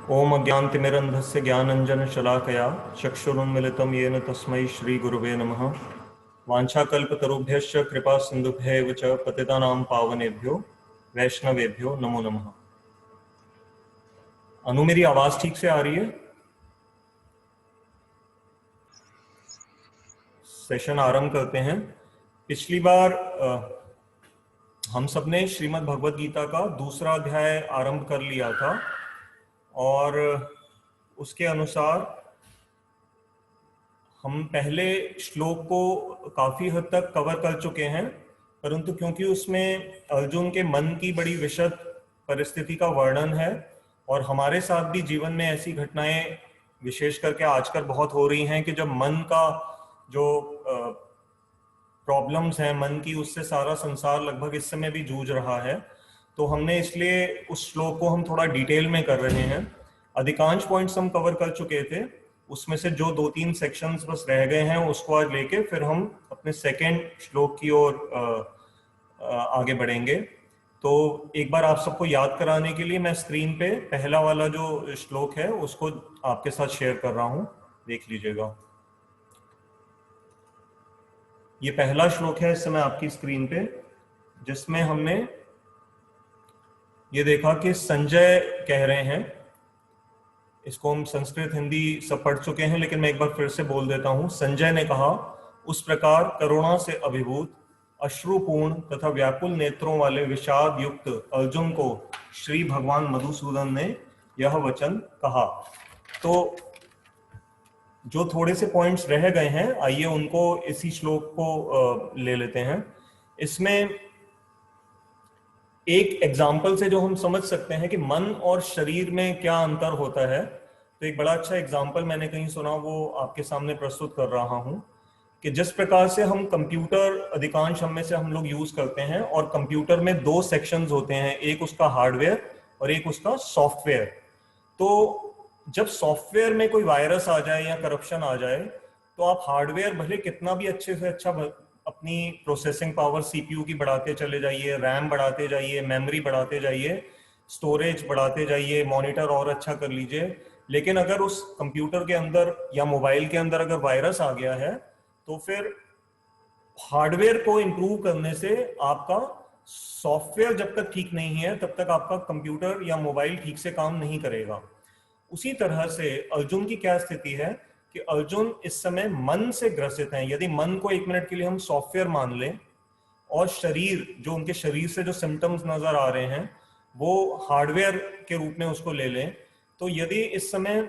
ओम अज्ञानतिमिरन्धस्य ज्ञानञ्जनशलाकया चक्षुरुन्मिलितं येन तस्मै श्रीगुरुवे नमः। वाञ्छाकल्पतरुभ्यश्च कृपा सिन्धुभ्यैव च पतितानां पावनेभ्यो वैष्णवेभ्यो नमो नमः। अनु, मेरी आवाज ठीक से आ रही है? सेशन आरंभ करते हैं। पिछली बार हम सबने श्रीमद् भगवद गीता का दूसरा अध्याय आरंभ कर लिया था और उसके अनुसार हम पहले श्लोक को काफी हद तक कवर कर चुके हैं, परंतु क्योंकि उसमें अर्जुन के मन की बड़ी विशद परिस्थिति का वर्णन है और हमारे साथ भी जीवन में ऐसी घटनाएं विशेष करके आजकल बहुत हो रही हैं कि जब मन का जो प्रॉब्लम्स हैं मन की, उससे सारा संसार लगभग इस समय भी जूझ रहा है। तो हमने इसलिए उस श्लोक को हम थोड़ा डिटेल में कर रहे हैं। अधिकांश पॉइंट्स हम कवर कर चुके थे, उसमें से जो 2-3 सेक्शंस बस रह गए हैं उसको आज लेके फिर हम अपने सेकेंड श्लोक की ओर आगे बढ़ेंगे। तो एक बार आप सबको याद कराने के लिए मैं स्क्रीन पे पहला वाला जो श्लोक है उसको आपके साथ शेयर कर रहा हूं, देख लीजिएगा। ये पहला श्लोक है इस समय आपकी स्क्रीन पे, जिसमें हमने ये देखा कि संजय कह रहे हैं, इसको हम संस्कृत हिंदी सब पढ़ चुके हैं लेकिन मैं एक बार फिर से बोल देता हूं। संजय ने कहा, उस प्रकार करुणा से अभिभूत अश्रुपूर्ण तथा व्याकुल नेत्रों वाले विषाद युक्त अर्जुन को श्री भगवान मधुसूदन ने यह वचन कहा। तो जो थोड़े से पॉइंट्स रह गए हैं, आइए उनको इसी श्लोक को ले लेते हैं। इसमें एक एग्जाम्पल से जो हम समझ सकते हैं कि मन और शरीर में क्या अंतर होता है, तो एक बड़ा अच्छा एग्जाम्पल मैंने कहीं सुना, वो आपके सामने प्रस्तुत कर रहा हूं कि जिस प्रकार से हम कंप्यूटर अधिकांश हम में से हम लोग यूज करते हैं और कंप्यूटर में 2 सेक्शंस होते हैं, एक उसका हार्डवेयर और एक उसका सॉफ्टवेयर। तो जब सॉफ्टवेयर में कोई वायरस आ जाए या करप्शन आ जाए तो आप हार्डवेयर भले कितना भी अच्छे से अच्छा अपनी प्रोसेसिंग पावर सीपीयू की बढ़ाते चले जाइए, रैम बढ़ाते जाइए, मेमोरी बढ़ाते जाइए, स्टोरेज बढ़ाते जाइए, मॉनिटर और अच्छा कर लीजिए, लेकिन अगर उस कंप्यूटर के अंदर या मोबाइल के अंदर अगर वायरस आ गया है तो फिर हार्डवेयर को इंप्रूव करने से आपका सॉफ्टवेयर जब तक ठीक नहीं है तब तक आपका कंप्यूटर या मोबाइल ठीक से काम नहीं करेगा। उसी तरह से अर्जुन की क्या स्थिति है कि अर्जुन इस समय मन से ग्रसित हैं। यदि मन को 1 मिनट के लिए हम सॉफ्टवेयर मान लें और शरीर, जो उनके शरीर से जो सिम्टम्स नजर आ रहे हैं वो हार्डवेयर के रूप में उसको ले लें, तो यदि इस समय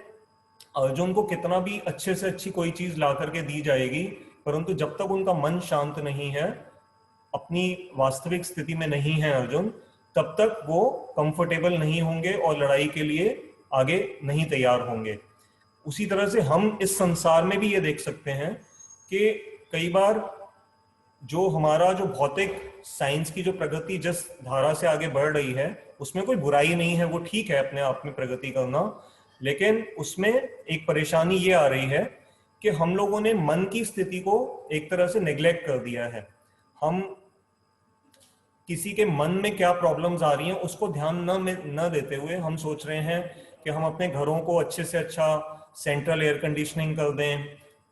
अर्जुन को कितना भी अच्छे से अच्छी कोई चीज ला करके दी जाएगी, परंतु जब तक उनका मन शांत नहीं है, अपनी वास्तविक स्थिति में नहीं है अर्जुन, तब तक वो कंफर्टेबल नहीं होंगे और लड़ाई के लिए आगे नहीं तैयार होंगे। उसी तरह से हम इस संसार में भी ये देख सकते हैं कि कई बार जो हमारा जो भौतिक साइंस की जो प्रगति जिस धारा से आगे बढ़ रही है उसमें कोई बुराई नहीं है, वो ठीक है अपने आप में प्रगति करना, लेकिन उसमें एक परेशानी ये आ रही है कि हम लोगों ने मन की स्थिति को एक तरह से नेग्लेक्ट कर दिया है। हम किसी के मन में क्या प्रॉब्लम्स आ रही हैं उसको ध्यान न देते हुए हम सोच रहे हैं कि हम अपने घरों को अच्छे से अच्छा सेंट्रल एयर कंडीशनिंग कर दें।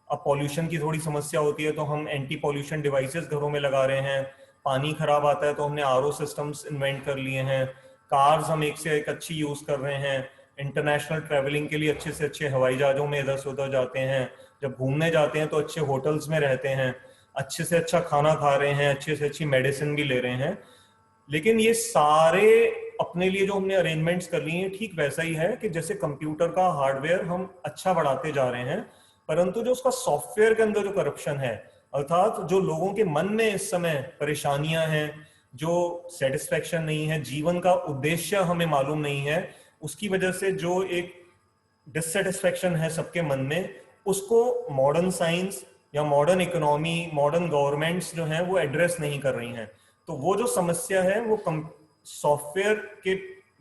अब पॉल्यूशन की थोड़ी समस्या होती है तो हम एंटी पॉल्यूशन डिवाइसेस घरों में लगा रहे हैं। पानी खराब आता है तो हमने आरओ सिस्टम्स इन्वेंट कर लिए हैं। कार्स हम एक से एक अच्छी यूज कर रहे हैं। इंटरनेशनल ट्रेवलिंग के लिए अच्छे से अच्छे हवाई जहाजों में इधर से उधर जाते हैं। जब घूमने जाते हैं तो अच्छे होटल्स में रहते हैं, अच्छे से अच्छा खाना खा रहे हैं, अच्छे से अच्छी मेडिसिन भी ले रहे हैं। लेकिन ये सारे अपने लिए जो हमने अरेंजमेंट्स कर लिए हैं ठीक वैसा ही है कि जैसे कंप्यूटर का हार्डवेयर हम अच्छा बढ़ाते जा रहे हैं, परंतु जो उसका सॉफ्टवेयर के अंदर जो करप्शन है, अर्थात जो लोगों के मन में इस समय परेशानियां हैं, जो सेटिस्फेक्शन नहीं है, जीवन का उद्देश्य हमें मालूम नहीं है, उसकी वजह से जो एक डिससेटिस्फेक्शन है सबके मन में, उसको मॉडर्न साइंस या मॉडर्न इकोनॉमी, मॉडर्न गवर्नमेंट्स जो हैं वो एड्रेस नहीं कर रही हैं। तो वो जो समस्या है वो सॉफ्टवेयर के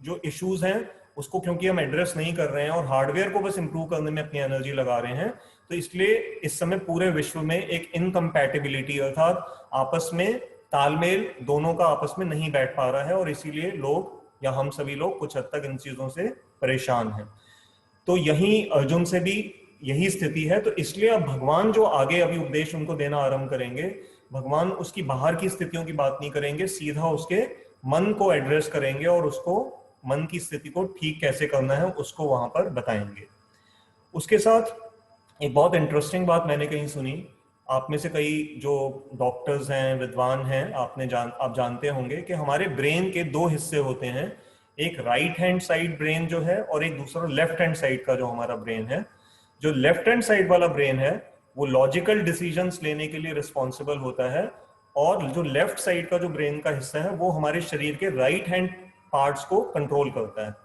जो इश्यूज हैं उसको क्योंकि हम एड्रेस नहीं कर रहे हैं और हार्डवेयर को बस इंप्रूव करने में अपनी एनर्जी लगा रहे हैं, तो इसलिए इस समय पूरे विश्व में एक इनकम्पैटिबिलिटी अर्थात आपस में तालमेल दोनों का आपस में नहीं बैठ पा रहा है और इसीलिए लोग या हम सभी लोग कुछ हद तक इन चीजों से परेशान हैं। तो यही अर्जुन से भी यही स्थिति है। तो इसलिए अब भगवान जो आगे अभी उपदेश उनको देना आरंभ करेंगे, भगवान उसकी बाहर की स्थितियों की बात नहीं करेंगे, सीधा उसके मन को एड्रेस करेंगे और उसको मन की स्थिति को ठीक कैसे करना है उसको वहां पर बताएंगे। उसके साथ एक बहुत इंटरेस्टिंग बात मैंने कहीं सुनी, आप में से कई जो डॉक्टर्स हैं, विद्वान हैं, आप जानते होंगे कि हमारे ब्रेन के दो हिस्से होते हैं, एक राइट हैंड साइड ब्रेन जो है और एक दूसरा लेफ्ट हैंड साइड का जो हमारा ब्रेन है। जो लेफ्ट हैंड साइड वाला ब्रेन है वो लॉजिकल डिसीजंस लेने के लिए रिस्पॉन्सिबल होता है, और जो लेफ्ट साइड का जो ब्रेन का हिस्सा है वो हमारे शरीर के राइट हैंड पार्ट्स को कंट्रोल करता है।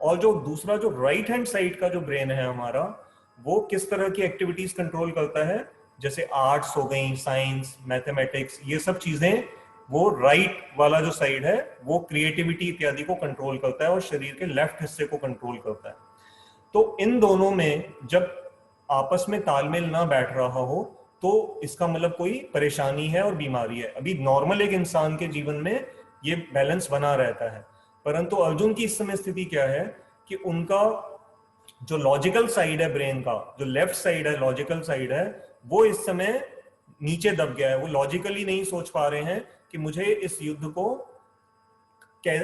और जो दूसरा जो राइट हैंड साइड का जो ब्रेन है हमारा, वो किस तरह की एक्टिविटीज कंट्रोल करता है, जैसे आर्ट्स हो गई, साइंस, मैथमेटिक्स, ये सब चीजें वो राइट वाला जो साइड है वो क्रिएटिविटी इत्यादि को कंट्रोल करता है और शरीर के लेफ्ट हिस्से को कंट्रोल करता है। तो इन दोनों में जब आपस में तालमेल ना बैठ रहा हो तो इसका मतलब कोई परेशानी है और बीमारी है। अभी नॉर्मल एक इंसान के जीवन में ये बैलेंस बना रहता है, परंतु अर्जुन की इस समय स्थिति क्या है कि उनका जो लॉजिकल साइड है ब्रेन का, जो लेफ्ट साइड है, लॉजिकल साइड है, वो इस समय नीचे दब गया है। वो लॉजिकली नहीं सोच पा रहे हैं कि मुझे इस युद्ध को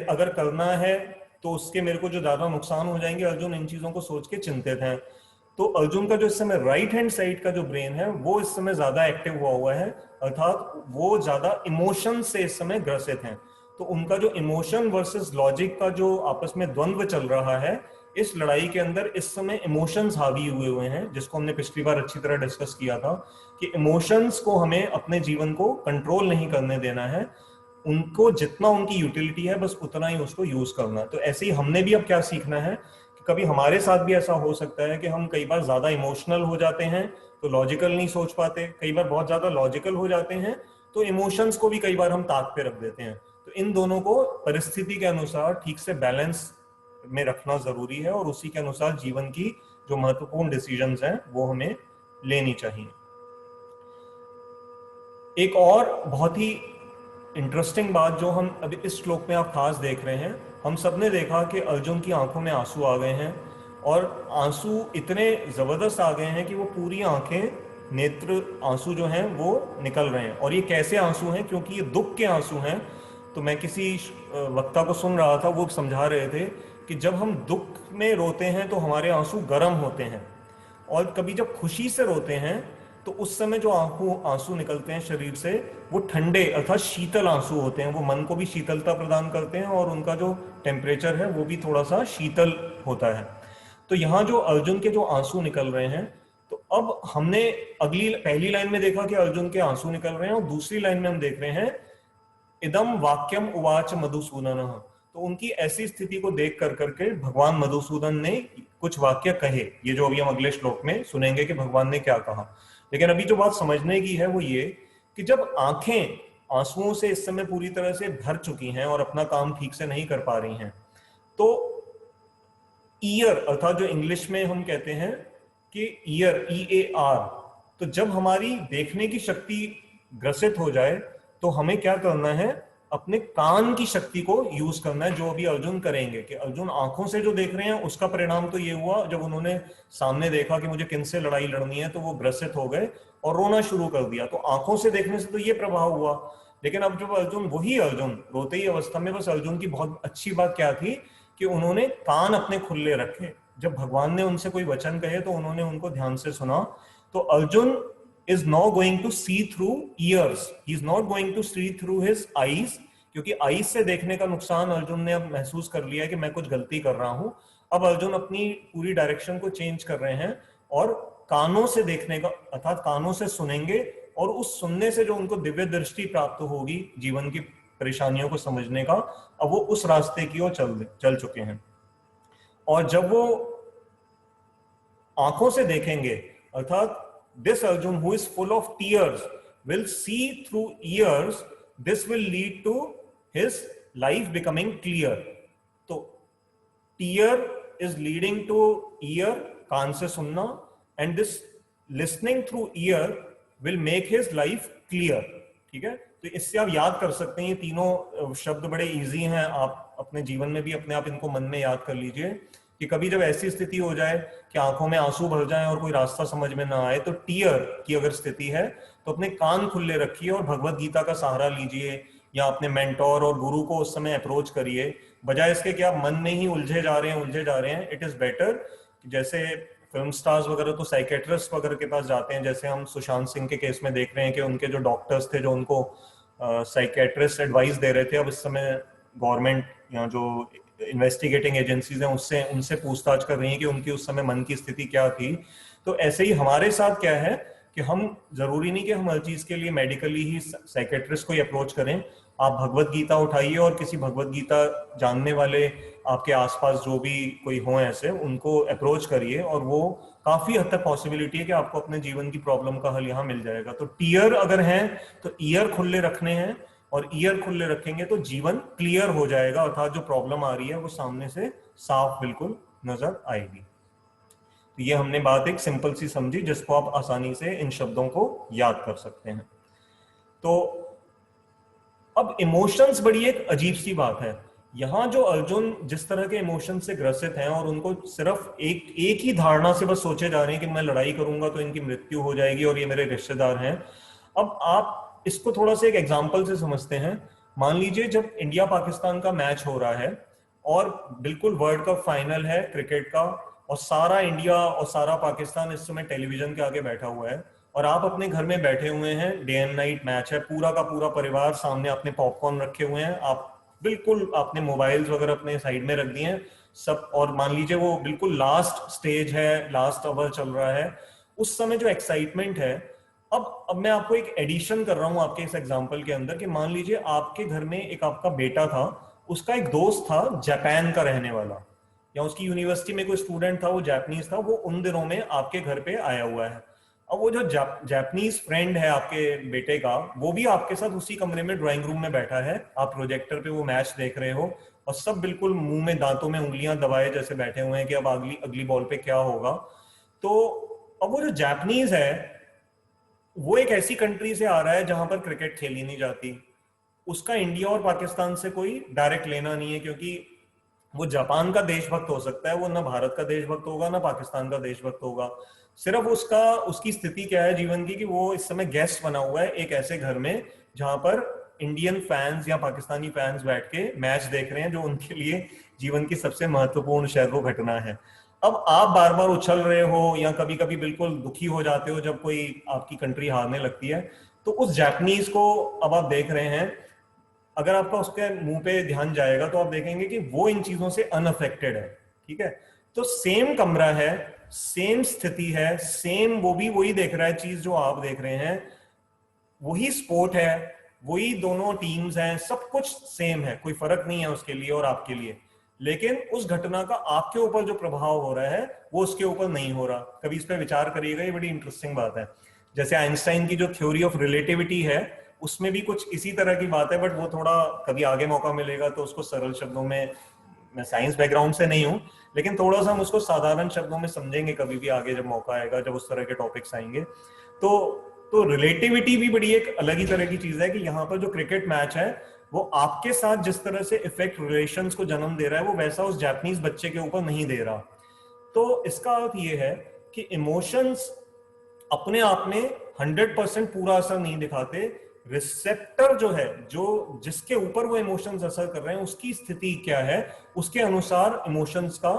अगर करना है तो उसके मेरे को जो ज्यादा नुकसान हो जाएंगे, अर्जुन इन चीजों को सोच के चिंतित हैं। तो अर्जुन का जो इस समय राइट हैंड साइड का जो ब्रेन है वो इस समय ज्यादा एक्टिव हुआ है, अर्थात वो ज्यादा इमोशन से इस समय ग्रसित हैं। तो उनका जो इमोशन वर्सेस लॉजिक का जो आपस में द्वंद्व चल रहा है, इस लड़ाई के अंदर इस समय इमोशंस हावी हुए हैं, जिसको हमने पिछली बार अच्छी तरह डिस्कस किया था कि इमोशंस को हमें अपने जीवन को कंट्रोल नहीं करने देना है, उनको जितना उनकी यूटिलिटी है बस उतना ही उसको यूज करना है। तो ऐसे ही हमने भी अब क्या सीखना है कि कभी हमारे साथ भी ऐसा हो सकता है कि हम कई बार ज्यादा इमोशनल हो जाते हैं तो लॉजिकल नहीं सोच पाते, कई बार बहुत ज्यादा लॉजिकल हो जाते हैं तो इमोशंस को भी कई बार हम ताक पे रख देते हैं। तो इन दोनों को परिस्थिति के अनुसार ठीक से बैलेंस में रखना जरूरी है और उसी के अनुसार जीवन की जो महत्वपूर्ण डिसीजंस हैं वो हमें लेनी चाहिए। एक और बहुत ही इंटरेस्टिंग बात जो हम अभी इस श्लोक में आप खास देख रहे हैं, हम सबने देखा कि अर्जुन की आंखों में आंसू आ गए हैं और आंसू इतने जबरदस्त आ गए हैं कि वो पूरी आंखें, नेत्र आंसू जो हैं वो निकल रहे हैं। और ये कैसे आंसू हैं, क्योंकि ये दुख के आंसू हैं। तो मैं किसी वक्ता को सुन रहा था, वो समझा रहे थे कि जब हम दुख में रोते हैं तो हमारे आंसू गर्म होते हैं, और कभी जब खुशी से रोते हैं तो उस समय जो आंसू निकलते हैं शरीर से वो ठंडे अर्थात शीतल आंसू होते हैं। वो मन को भी शीतलता प्रदान करते हैं और उनका जो टेम्परेचर है वो भी थोड़ा सा शीतल होता है। तो यहाँ जो अर्जुन के जो आंसू निकल रहे हैं, तो अब हमने पहली लाइन में देखा कि अर्जुन के आंसू निकल रहे हैं, और दूसरी लाइन में हम देख रहे हैं इदम वाक्यम उवाच मधुसूदन। तो उनकी ऐसी स्थिति को देख कर करके भगवान मधुसूदन ने कुछ वाक्य कहे, ये जो अभी हम अगले श्लोक में सुनेंगे कि भगवान ने क्या कहा। लेकिन अभी जो बात समझने की है वो ये कि जब आंखें आंसुओं से इस समय पूरी तरह से भर चुकी हैं और अपना काम ठीक से नहीं कर पा रही हैं, तो ईयर अर्थात जो इंग्लिश में हम कहते हैं कि ईयर, EAR, तो जब हमारी देखने की शक्ति ग्रसित हो जाए तो हमें क्या करना है, अपने कान की शक्ति को यूज करना है, जो अभी अर्जुन करेंगे। कि अर्जुन आंखों से जो देख रहे हैं उसका परिणाम तो ये हुआ, जब उन्होंने सामने देखा कि मुझे किनसे लड़ाई लड़नी है तो वो ग्रसित हो गए और रोना शुरू कर दिया। तो आंखों से देखने से तो ये प्रभाव हुआ, लेकिन अब जब वही अर्जुन रोते ही अवस्था में, बस अर्जुन की बहुत अच्छी बात क्या थी कि उन्होंने कान अपने खुले रखे। जब भगवान ने उनसे कोई वचन कहे तो उन्होंने उनको ध्यान से सुना। तो Arjun is now going to see through ears, he is not going to see through his eyes, क्योंकि आईज से देखने का नुकसान अर्जुन ने अब महसूस कर लिया है कि मैं कुछ गलती कर रहा हूं। अब अर्जुन अपनी पूरी डायरेक्शन को चेंज कर रहे हैं और कानों से देखने का अर्थात कानों से सुनेंगे, और उस सुनने से जो उनको दिव्य दृष्टि प्राप्त होगी जीवन की परेशानियों को समझने का, अब वो उस रास्ते की ओर चल चुके हैं। और जब वो आंखों से देखेंगे, अर्थात this Arjun who is full of tears will see through ears, this will lead to his life becoming clear. तो tear is leading to ear, कान से सुनना, and this listening through ear will make his life clear. ठीक है, तो इससे आप याद कर सकते हैं, ये तीनों शब्द बड़े इजी हैं, आप अपने जीवन में भी अपने आप इनको मन में याद कर लीजिए कि कभी जब ऐसी स्थिति हो जाए कि आंखों में आंसू भर जाएं और कोई रास्ता समझ में ना आए, तो टीयर की अगर स्थिति है तो अपने कान खुले रखिए और भगवत गीता का सहारा लीजिए, या अपने मेंटोर और गुरु को उस समय अप्रोच करिए, बजाय इसके कि आप मन में ही उलझे जा रहे हैं। इट इज बेटर, जैसे फिल्म स्टार्स वगैरह तो साइकेट्रिस्ट वगैरह के पास जाते हैं, जैसे हम सुशांत सिंह के केस में देख रहे हैं कि उनके जो डॉक्टर्स थे जो उनको साइकेट्रिस्ट एडवाइस दे रहे थे, अब इस समय गवर्नमेंट या जो इन्वेस्टिगेटिंग एजेंसीज हैं उससे उनसे पूछताछ कर रही हैं कि उनकी उस समय मन की स्थिति क्या थी। तो ऐसे ही हमारे साथ क्या है कि हम जरूरी नहीं कि हम हर चीज के लिए मेडिकली ही साइकेट्रिस्ट को ही अप्रोच करें। आप भगवत गीता उठाइए और किसी भगवत गीता जानने वाले आपके आसपास जो भी कोई हो ऐसे, उनको अप्रोच करिए, और वो काफी हद तक पॉसिबिलिटी है कि आपको अपने जीवन की प्रॉब्लम का हल यहाँ मिल जाएगा। तो टीयर अगर है तो ईयर खुले रखने हैं, और ईयर खुले रखेंगे तो जीवन क्लियर हो जाएगा, अर्थात जो प्रॉब्लम आ रही है वो सामने से साफ बिल्कुल नजर आएगी। तो ये हमने बात एक सिंपल सी समझी जिसको आप आसानी से इन शब्दों को याद कर सकते हैं। तो अब इमोशंस बड़ी एक अजीब सी बात है। यहां जो अर्जुन जिस तरह के इमोशन से ग्रसित हैं और उनको सिर्फ एक ही धारणा से बस सोचे जा रहे हैं कि मैं लड़ाई करूंगा तो इनकी मृत्यु हो जाएगी और ये मेरे रिश्तेदार हैं। अब आप इसको थोड़ा सा एक एग्जाम्पल से समझते हैं। मान लीजिए जब इंडिया पाकिस्तान का मैच हो रहा है और बिल्कुल वर्ल्ड कप फाइनल है क्रिकेट का, और सारा इंडिया और सारा पाकिस्तान इस समय टेलीविजन के आगे बैठा हुआ है, और आप अपने घर में बैठे हुए हैं, डे एंड नाइट मैच है, पूरा का पूरा परिवार सामने अपने पॉपकॉर्न रखे हुए हैं, आप बिल्कुल आपने मोबाइल्स वगैरह अपने साइड में रख दिए हैं सब, और मान लीजिए वो बिल्कुल लास्ट स्टेज है, लास्ट ओवर चल रहा है। उस समय जो एक्साइटमेंट है, अब मैं आपको एक एडिशन कर रहा हूं आपके इस एग्जांपल के अंदर कि मान लीजिए आपके घर में एक आपका बेटा था, उसका एक दोस्त था जापान का रहने वाला, या उसकी यूनिवर्सिटी में कोई स्टूडेंट था वो जापानीज था, वो उन दिनों में आपके घर पे आया हुआ है। अब वो जो जापानीज फ्रेंड है आपके बेटे का, वो भी आपके साथ उसी कमरे में ड्राइंग रूम में बैठा है, आप प्रोजेक्टर पे वो मैच देख रहे हो, और सब बिल्कुल मुंह में दांतों में उंगलियां दबाए जैसे बैठे हुए हैं कि अब अगली अगली बॉल पे क्या होगा। तो अब वो जो जापानीज है वो एक ऐसी कंट्री से आ रहा है जहां पर क्रिकेट खेली नहीं जाती, उसका इंडिया और पाकिस्तान से कोई डायरेक्ट लेना नहीं है, क्योंकि वो जापान का देशभक्त हो सकता है, वो ना भारत का देशभक्त होगा ना पाकिस्तान का देशभक्त होगा। सिर्फ उसकी स्थिति क्या है जीवन की कि वो इस समय गेस्ट बना हुआ है एक ऐसे घर में जहां पर इंडियन फैंस या पाकिस्तानी फैंस बैठ के मैच देख रहे हैं, जो उनके लिए जीवन की सबसे महत्वपूर्ण शायद वो घटना है। अब आप बार बार उछल रहे हो या कभी कभी बिल्कुल दुखी हो जाते हो जब कोई आपकी कंट्री हारने लगती है, तो उस जापानीज को अब आप देख रहे हैं, अगर आपका उसके मुंह पे ध्यान जाएगा तो आप देखेंगे कि वो इन चीजों से अनअफेक्टेड है। ठीक है, तो सेम कमरा है, सेम स्थिति है, सेम वो भी वही देख रहा है चीज जो आप देख रहे हैं, वही स्पोर्ट है, वही दोनों टीम्स हैं, सब कुछ सेम है, कोई फर्क नहीं है उसके लिए और आपके लिए। लेकिन उस घटना का आपके ऊपर जो प्रभाव हो रहा है वो उसके ऊपर नहीं हो रहा। कभी इस पर विचार करिएगा, ये बड़ी इंटरेस्टिंग बात है। जैसे आइंस्टाइन की जो थ्योरी ऑफ रिलेटिविटी है उसमें भी कुछ इसी तरह की बात है, बट वो थोड़ा कभी आगे मौका मिलेगा तो उसको सरल शब्दों में, मैं साइंस बैकग्राउंड से नहीं हूं लेकिन थोड़ा सा हम उसको साधारण शब्दों में समझेंगे कभी भी आगे जब मौका आएगा, जब उस तरह के टॉपिक्स आएंगे। तो रिलेटिविटी भी बड़ी एक अलग ही तरह की चीज है कि यहाँ पर जो क्रिकेट मैच है वो आपके साथ जिस तरह से इफेक्ट रिलेशंस को जन्म दे रहा है वो वैसा उस जापानीज बच्चे के ऊपर नहीं दे रहा। तो इसका अर्थ ये है कि इमोशंस अपने आप में 100% पूरा असर नहीं दिखाते, रिसेप्टर जो है, जो जिसके ऊपर वो इमोशंस असर कर रहे हैं उसकी स्थिति क्या है, उसके अनुसार इमोशंस का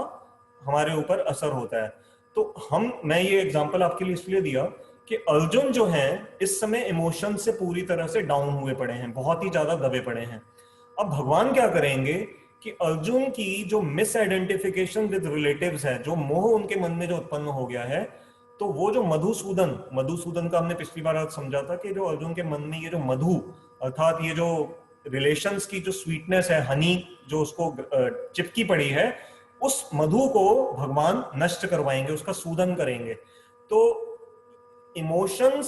हमारे ऊपर असर होता है। तो मैं ये एग्जांपल आपके लिए इसलिए दिया कि अर्जुन जो हैं इस समय इमोशन से पूरी तरह से डाउन हुए पड़े हैं, बहुत ही ज्यादा दबे पड़े हैं। अब भगवान क्या करेंगे कि अर्जुन की जो मिस आइडेंटिफिकेशन विद रिलेटिव्स है, जो मोह उनके मन में जो उत्पन्न हो गया है, तो वो जो मधुसूदन का हमने पिछली बार आज समझा था कि जो अर्जुन के मन में ये जो मधु अर्थात ये जो रिलेशंस की जो स्वीटनेस है, हनी जो उसको चिपकी पड़ी है, उस मधु को भगवान नष्ट करवाएंगे, उसका सूदन करेंगे। तो इमोशंस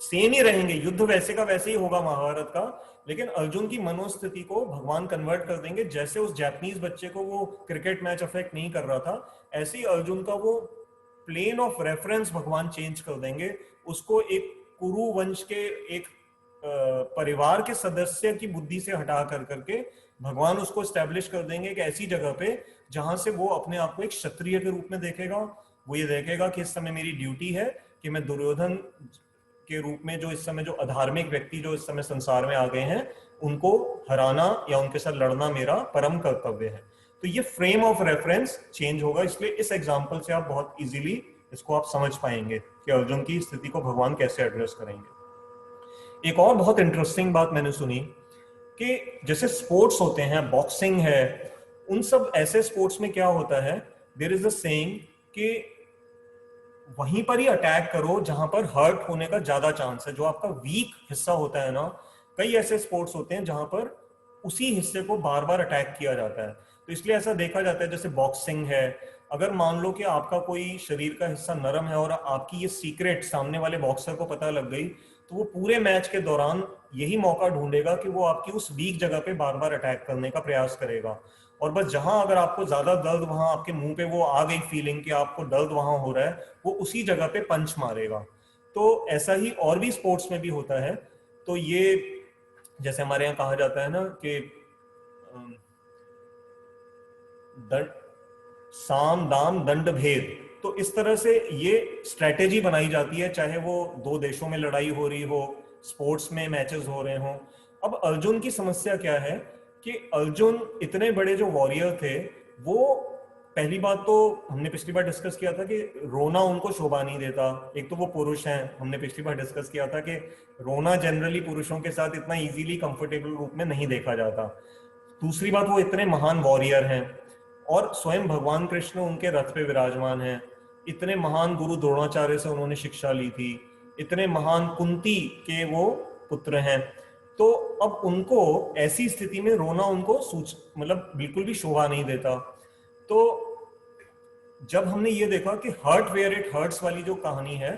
सेम ही रहेंगे, युद्ध वैसे का वैसे ही होगा महाभारत का, लेकिन अर्जुन की मनोस्थिति को भगवान कन्वर्ट कर देंगे। जैसे उस जापानीज बच्चे को वो क्रिकेट मैच अफेक्ट नहीं कर रहा था, ऐसे ही अर्जुन का वो प्लेन ऑफ रेफरेंस भगवान चेंज कर देंगे, उसको एक कुरु वंश के एक परिवार के सदस्य की बुद्धि से हटा कर करके भगवान उसको स्टैब्लिश कर देंगे कि ऐसी जगह पे जहां से वो अपने आप को एक क्षत्रिय के रूप में देखेगा। वो ये देखेगा कि इस समय मेरी ड्यूटी है कि मैं दुर्योधन के रूप में जो इस समय जो अधार्मिक व्यक्ति जो इस समय संसार में आ गए हैं उनको हराना या उनके साथ लड़ना मेरा परम कर्तव्य है। तो ये फ्रेम ऑफ रेफरेंस चेंज होगा। इसलिए इस एग्जाम्पल से आप बहुत इजीली इसको आप समझ पाएंगे कि अर्जुन की स्थिति को भगवान कैसे एड्रेस करेंगे। एक और बहुत इंटरेस्टिंग बात मैंने सुनी कि जैसे स्पोर्ट्स होते हैं, बॉक्सिंग है, उन सब ऐसे स्पोर्ट्स में क्या होता है, देयर इज अ सेइंग कि वहीं पर ही अटैक करो जहां पर हर्ट होने का ज्यादा चांस है। जो आपका वीक हिस्सा होता है ना, कई ऐसे स्पोर्ट्स होते हैं जहां पर उसी हिस्से को बार बार अटैक किया जाता है। तो इसलिए ऐसा देखा जाता है, जैसे बॉक्सिंग है, अगर मान लो कि आपका कोई शरीर का हिस्सा नरम है और आपकी ये सीक्रेट सामने वाले बॉक्सर को पता लग गई, तो वो पूरे मैच के दौरान यही मौका ढूंढेगा कि वो आपकी उस वीक जगह पे बार बार अटैक करने का प्रयास करेगा। और बस जहां अगर आपको ज्यादा दर्द, वहां आपके मुंह पे वो आ गई फीलिंग कि आपको दर्द वहां हो रहा है, वो उसी जगह पे पंच मारेगा। तो ऐसा ही और भी स्पोर्ट्स में भी होता है। तो ये जैसे हमारे यहाँ कहा जाता है ना कि साम दाम दंड भेद, तो इस तरह से ये स्ट्रेटेजी बनाई जाती है, चाहे वो दो देशों में लड़ाई हो रही हो, स्पोर्ट्स में मैचेस हो रहे हो। अब अर्जुन की समस्या क्या है कि अर्जुन इतने बड़े जो वॉरियर थे, वो पहली बात तो हमने पिछली बार डिस्कस किया था कि रोना उनको शोभा नहीं देता। एक तो वो पुरुष हैं, हमने पिछली बार डिस्कस किया था कि रोना जनरली पुरुषों के साथ इतना इजीली कंफर्टेबल रूप में नहीं देखा जाता। दूसरी बात, वो इतने महान वॉरियर हैं और स्वयं भगवान कृष्ण उनके रथ पे विराजमान हैं। इतने महान गुरु द्रोणाचार्य से उन्होंने शिक्षा ली थी, इतने महान कुंती के वो पुत्र हैं। तो अब उनको ऐसी स्थिति में रोना उनको मतलब बिल्कुल भी शोभा नहीं देता। तो जब हमने ये देखा कि हर्ट वेयर इट हर्ट्स वाली जो कहानी है,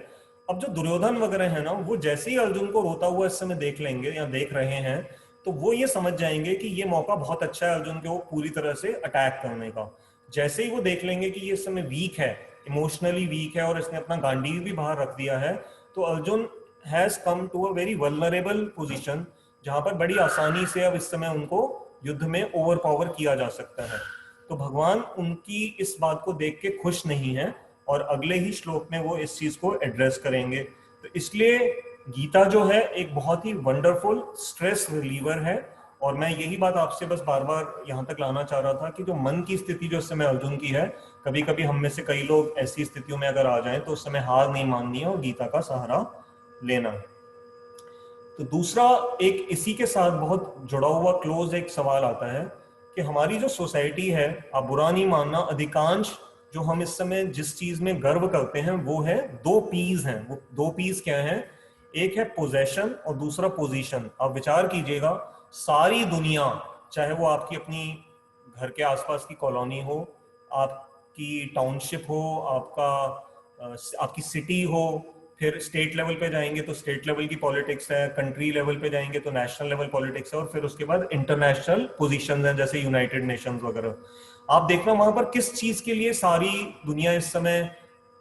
अब जो दुर्योधन वगैरह है ना, वो जैसे ही अर्जुन को रोता हुआ इस समय देख लेंगे या देख रहे हैं, तो वो ये समझ जाएंगे कि ये मौका बहुत अच्छा है अर्जुन के वो पूरी तरह से अटैक करने का। जैसे ही वो देख लेंगे कि ये इस समय वीक है, इमोशनली वीक है और इसने अपना गांडीव भी बाहर रख दिया है, तो Arjun has come to a very vulnerable position, जहां पर बड़ी आसानी से अब इस समय उनको युद्ध में ओवर पावर किया जा सकता है। तो भगवान उनकी इस बात को देख के खुश नहीं है और अगले ही श्लोक में वो इस चीज को एड्रेस करेंगे। तो इसलिए गीता जो है एक बहुत ही वंडरफुल स्ट्रेस रिलीवर है। और मैं यही बात आपसे बस बार बार यहाँ तक लाना चाह रहा था कि जो मन की स्थिति जो इस समय अर्जुन की है, कभी कभी हम में से कई लोग ऐसी स्थितियों में अगर आ जाएं तो उस समय हार नहीं माननी है और गीता का सहारा लेना है। तो दूसरा एक इसी के साथ बहुत जुड़ा हुआ क्लोज एक सवाल आता है कि हमारी जो सोसाइटी है, आप बुरा नहीं मानना, अधिकांश जो हम इस समय जिस चीज में गर्व करते हैं वो है दो पीस हैं। वो दो पीस क्या हैं? एक है पोजेशन और दूसरा पोजीशन। आप विचार कीजिएगा, सारी दुनिया, चाहे वो आपकी अपनी घर के आसपास की कॉलोनी हो, आपकी टाउनशिप हो, आपकी सिटी हो, फिर स्टेट लेवल पे जाएंगे तो स्टेट लेवल की पॉलिटिक्स है, कंट्री लेवल पे जाएंगे तो नेशनल लेवल पॉलिटिक्स है, और फिर उसके बाद इंटरनेशनल पोजीशंस हैं जैसे यूनाइटेड नेशंस वगैरह। आप देखना वहां पर किस चीज के लिए सारी दुनिया इस समय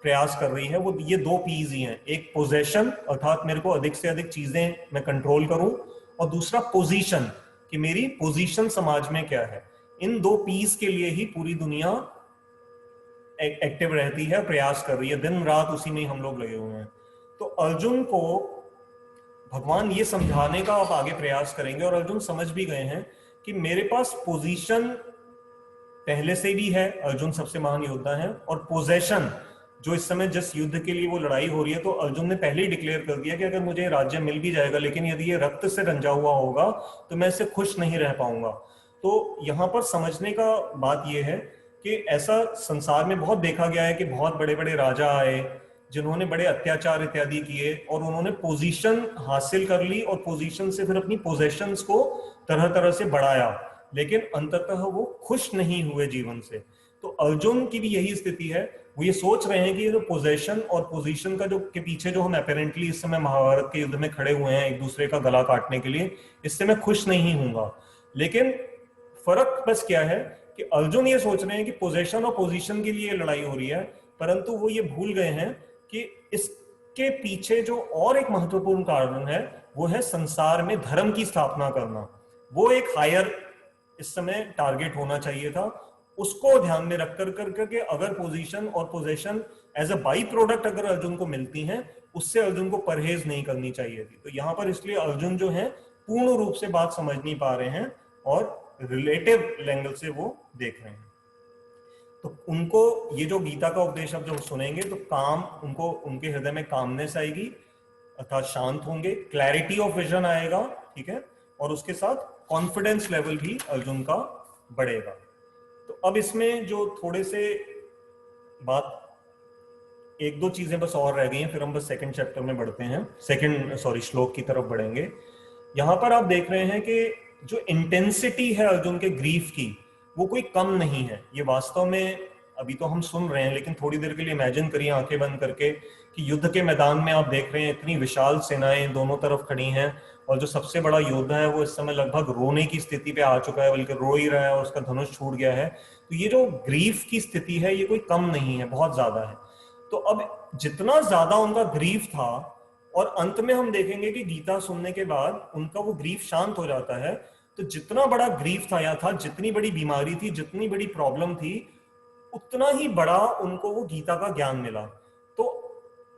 प्रयास कर रही है, वो ये दो पीस ही हैं। एक पोजेशन, अर्थात मेरे को अधिक से अधिक चीजें मैं कंट्रोल करूं, और दूसरा पोजीशन, कि मेरी पोजीशन समाज में क्या है। इन दो पीस के लिए ही पूरी दुनिया एक्टिव रहती है, प्रयास कर रही है, दिन रात उसी में ही हम लोग लगे हुए हैं। तो अर्जुन को भगवान ये समझाने का आप आगे प्रयास करेंगे, और अर्जुन समझ भी गए हैं कि मेरे पास पोजीशन पहले से भी है, अर्जुन सबसे महान योद्धा है, और पोजेशन जो इस समय जिस युद्ध के लिए वो लड़ाई हो रही है, तो अर्जुन ने पहले ही डिक्लेयर कर दिया कि अगर मुझे राज्य मिल भी जाएगा, लेकिन यदि ये रक्त से रंजा हुआ होगा तो मैं इससे खुश नहीं रह पाऊंगा। तो यहाँ पर समझने का बात यह है कि ऐसा संसार में बहुत देखा गया है कि बहुत बड़े बड़े राजा आए जिन्होंने बड़े अत्याचार इत्यादि किए, और उन्होंने पोजीशन हासिल कर ली और पोजीशन से फिर अपनी पोजेशंस को तरह तरह से बढ़ाया, लेकिन अंततः वो खुश नहीं हुए जीवन से। तो अर्जुन की भी यही स्थिति है। वो ये सोच रहे हैं कि ये जो पोजेशन और पोजीशन का जो के पीछे जो हम अपेरेंटली इस समय महाभारत के युद्ध में खड़े हुए हैं एक दूसरे का गला काटने के लिए, इससे मैं खुश नहीं हूंगा। लेकिन फर्क बस क्या है कि अर्जुन ये सोच रहे हैं कि पोजेशन और पोजीशन के लिए लड़ाई हो रही है, परंतु वो ये भूल गए हैं कि इसके पीछे जो और एक महत्वपूर्ण कारण है वो है संसार में धर्म की स्थापना करना। वो एक हायर इस समय टारगेट होना चाहिए था। उसको ध्यान में रख कर करके अगर पोजीशन और position as a byproduct अगर अर्जुन को मिलती हैं, उससे अर्जुन को परहेज नहीं करनी चाहिए थी। तो यहां पर इसलिए अर्जुन जो है पूर्ण रूप से बात समझ नहीं पा रहे हैं और रिलेटिव एंगल से वो देख रहे हैं। तो उनको ये जो गीता का उपदेश अब जब सुनेंगे तो काम उनको, उनके हृदय में कामनेस आएगी अर्थात शांत होंगे, क्लैरिटी ऑफ विजन आएगा, ठीक है, और उसके साथ कॉन्फिडेंस लेवल भी अर्जुन का बढ़ेगा। तो अब इसमें जो थोड़े से बात, एक दो चीजें बस और रह गई हैं, फिर हम बस सेकंड चैप्टर में बढ़ते हैं, श्लोक की तरफ बढ़ेंगे। यहां पर आप देख रहे हैं कि जो इंटेंसिटी है अर्जुन के ग्रीफ की वो कोई कम नहीं है। ये वास्तव में अभी तो हम सुन रहे हैं, लेकिन थोड़ी देर के लिए इमेजिन करिए आंखें बंद करके कि युद्ध के मैदान में आप देख रहे हैं इतनी विशाल सेनाएं दोनों तरफ खड़ी हैं और जो सबसे बड़ा योद्धा है वो इस समय लगभग रोने की स्थिति पे आ चुका है, बल्कि रो ही रहा है और उसका धनुष छूट गया है। तो ये जो ग्रीफ की स्थिति है ये कोई कम नहीं है, बहुत ज्यादा है। तो अब जितना ज्यादा उनका ग्रीफ था, और अंत में हम देखेंगे कि गीता सुनने के बाद उनका वो ग्रीफ शांत हो जाता है, तो जितना बड़ा ग्रीफ था या था, जितनी बड़ी बीमारी थी, जितनी बड़ी प्रॉब्लम थी, उतना ही बड़ा उनको वो गीता का ज्ञान मिला। तो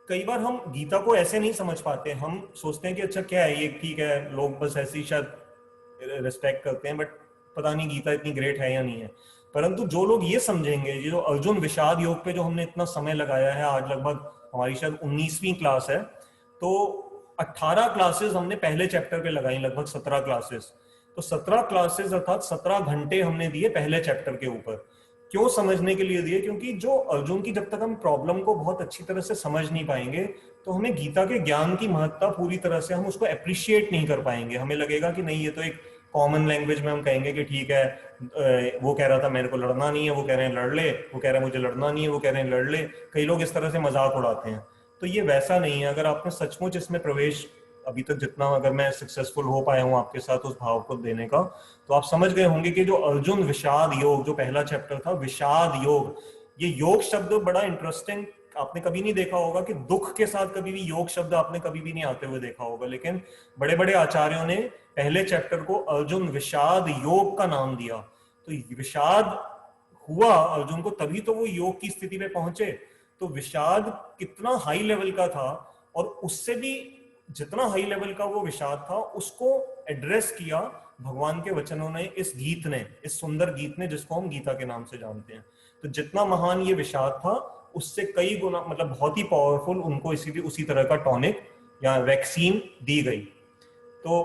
कई बार हम गीता को ऐसे नहीं समझ पाते, हम सोचते हैं कि अच्छा क्या है ये, ठीक है, लोग बस ऐसे ही शायद रिस्पेक्ट करते हैं, बट पता नहीं गीता इतनी ग्रेट है या नहीं है। परंतु जो लोग ये समझेंगे, ये जो अर्जुन विषाद योग पे जो हमने इतना समय लगाया है, आज लगभग हमारी शायद 19वीं क्लास है, तो 18 क्लासेस हमने पहले चैप्टर पे लगाई, लगभग 17 क्लासेस। तो 17 क्लासेस अर्थात 17 घंटे हमने दिए पहले चैप्टर के ऊपर। क्यों समझने के लिए दिए? क्योंकि जो अर्जुन की, जब तक हम प्रॉब्लम को बहुत अच्छी तरह से समझ नहीं पाएंगे तो हमें गीता के ज्ञान की महत्ता पूरी तरह से हम उसको अप्रिशिएट नहीं कर पाएंगे। हमें लगेगा कि नहीं, ये तो एक कॉमन लैंग्वेज में हम कहेंगे कि ठीक है, वो कह रहा था मेरे को लड़ना नहीं है, वो कह रहे हैं लड़ ले, वो कह रहे हैं मुझे लड़ना नहीं है, वो कह रहे हैं लड़ ले। कई लोग इस तरह से मजाक उड़ाते हैं। तो ये वैसा नहीं है। अगर आपने सचमुच इसमें प्रवेश, अभी तक जितना अगर मैं सक्सेसफुल हो पाया हूं आपके साथ उस भाव को देने का, तो आप समझ गए होंगे कि जो अर्जुन विषाद योग, जो पहला चैप्टर था विषाद योग, ये योग शब्द बड़ा इंटरेस्टिंग, आपने कभी नहीं देखा होगा कि दुख के साथ कभी भी योग शब्द आपने कभी भी नहीं आते हुए देखा होगा, लेकिन बड़े बड़े आचार्यों ने पहले चैप्टर को अर्जुन विषाद योग का नाम दिया। तो विषाद हुआ अर्जुन को, तभी तो वो योग की स्थिति में पहुंचे। तो विषाद कितना हाई लेवल का था, और उससे भी जितना हाई लेवल का वो विषाद था उसको एड्रेस किया भगवान के वचनों ने, इस गीत ने, इस सुंदर गीत ने, जिसको हम गीता के नाम से जानते हैं। तो जितना महान ये विषाद था उससे कई गुना, मतलब बहुत ही पावरफुल, उनको इसीलिए उसी तरह का टॉनिक या वैक्सीन दी गई। तो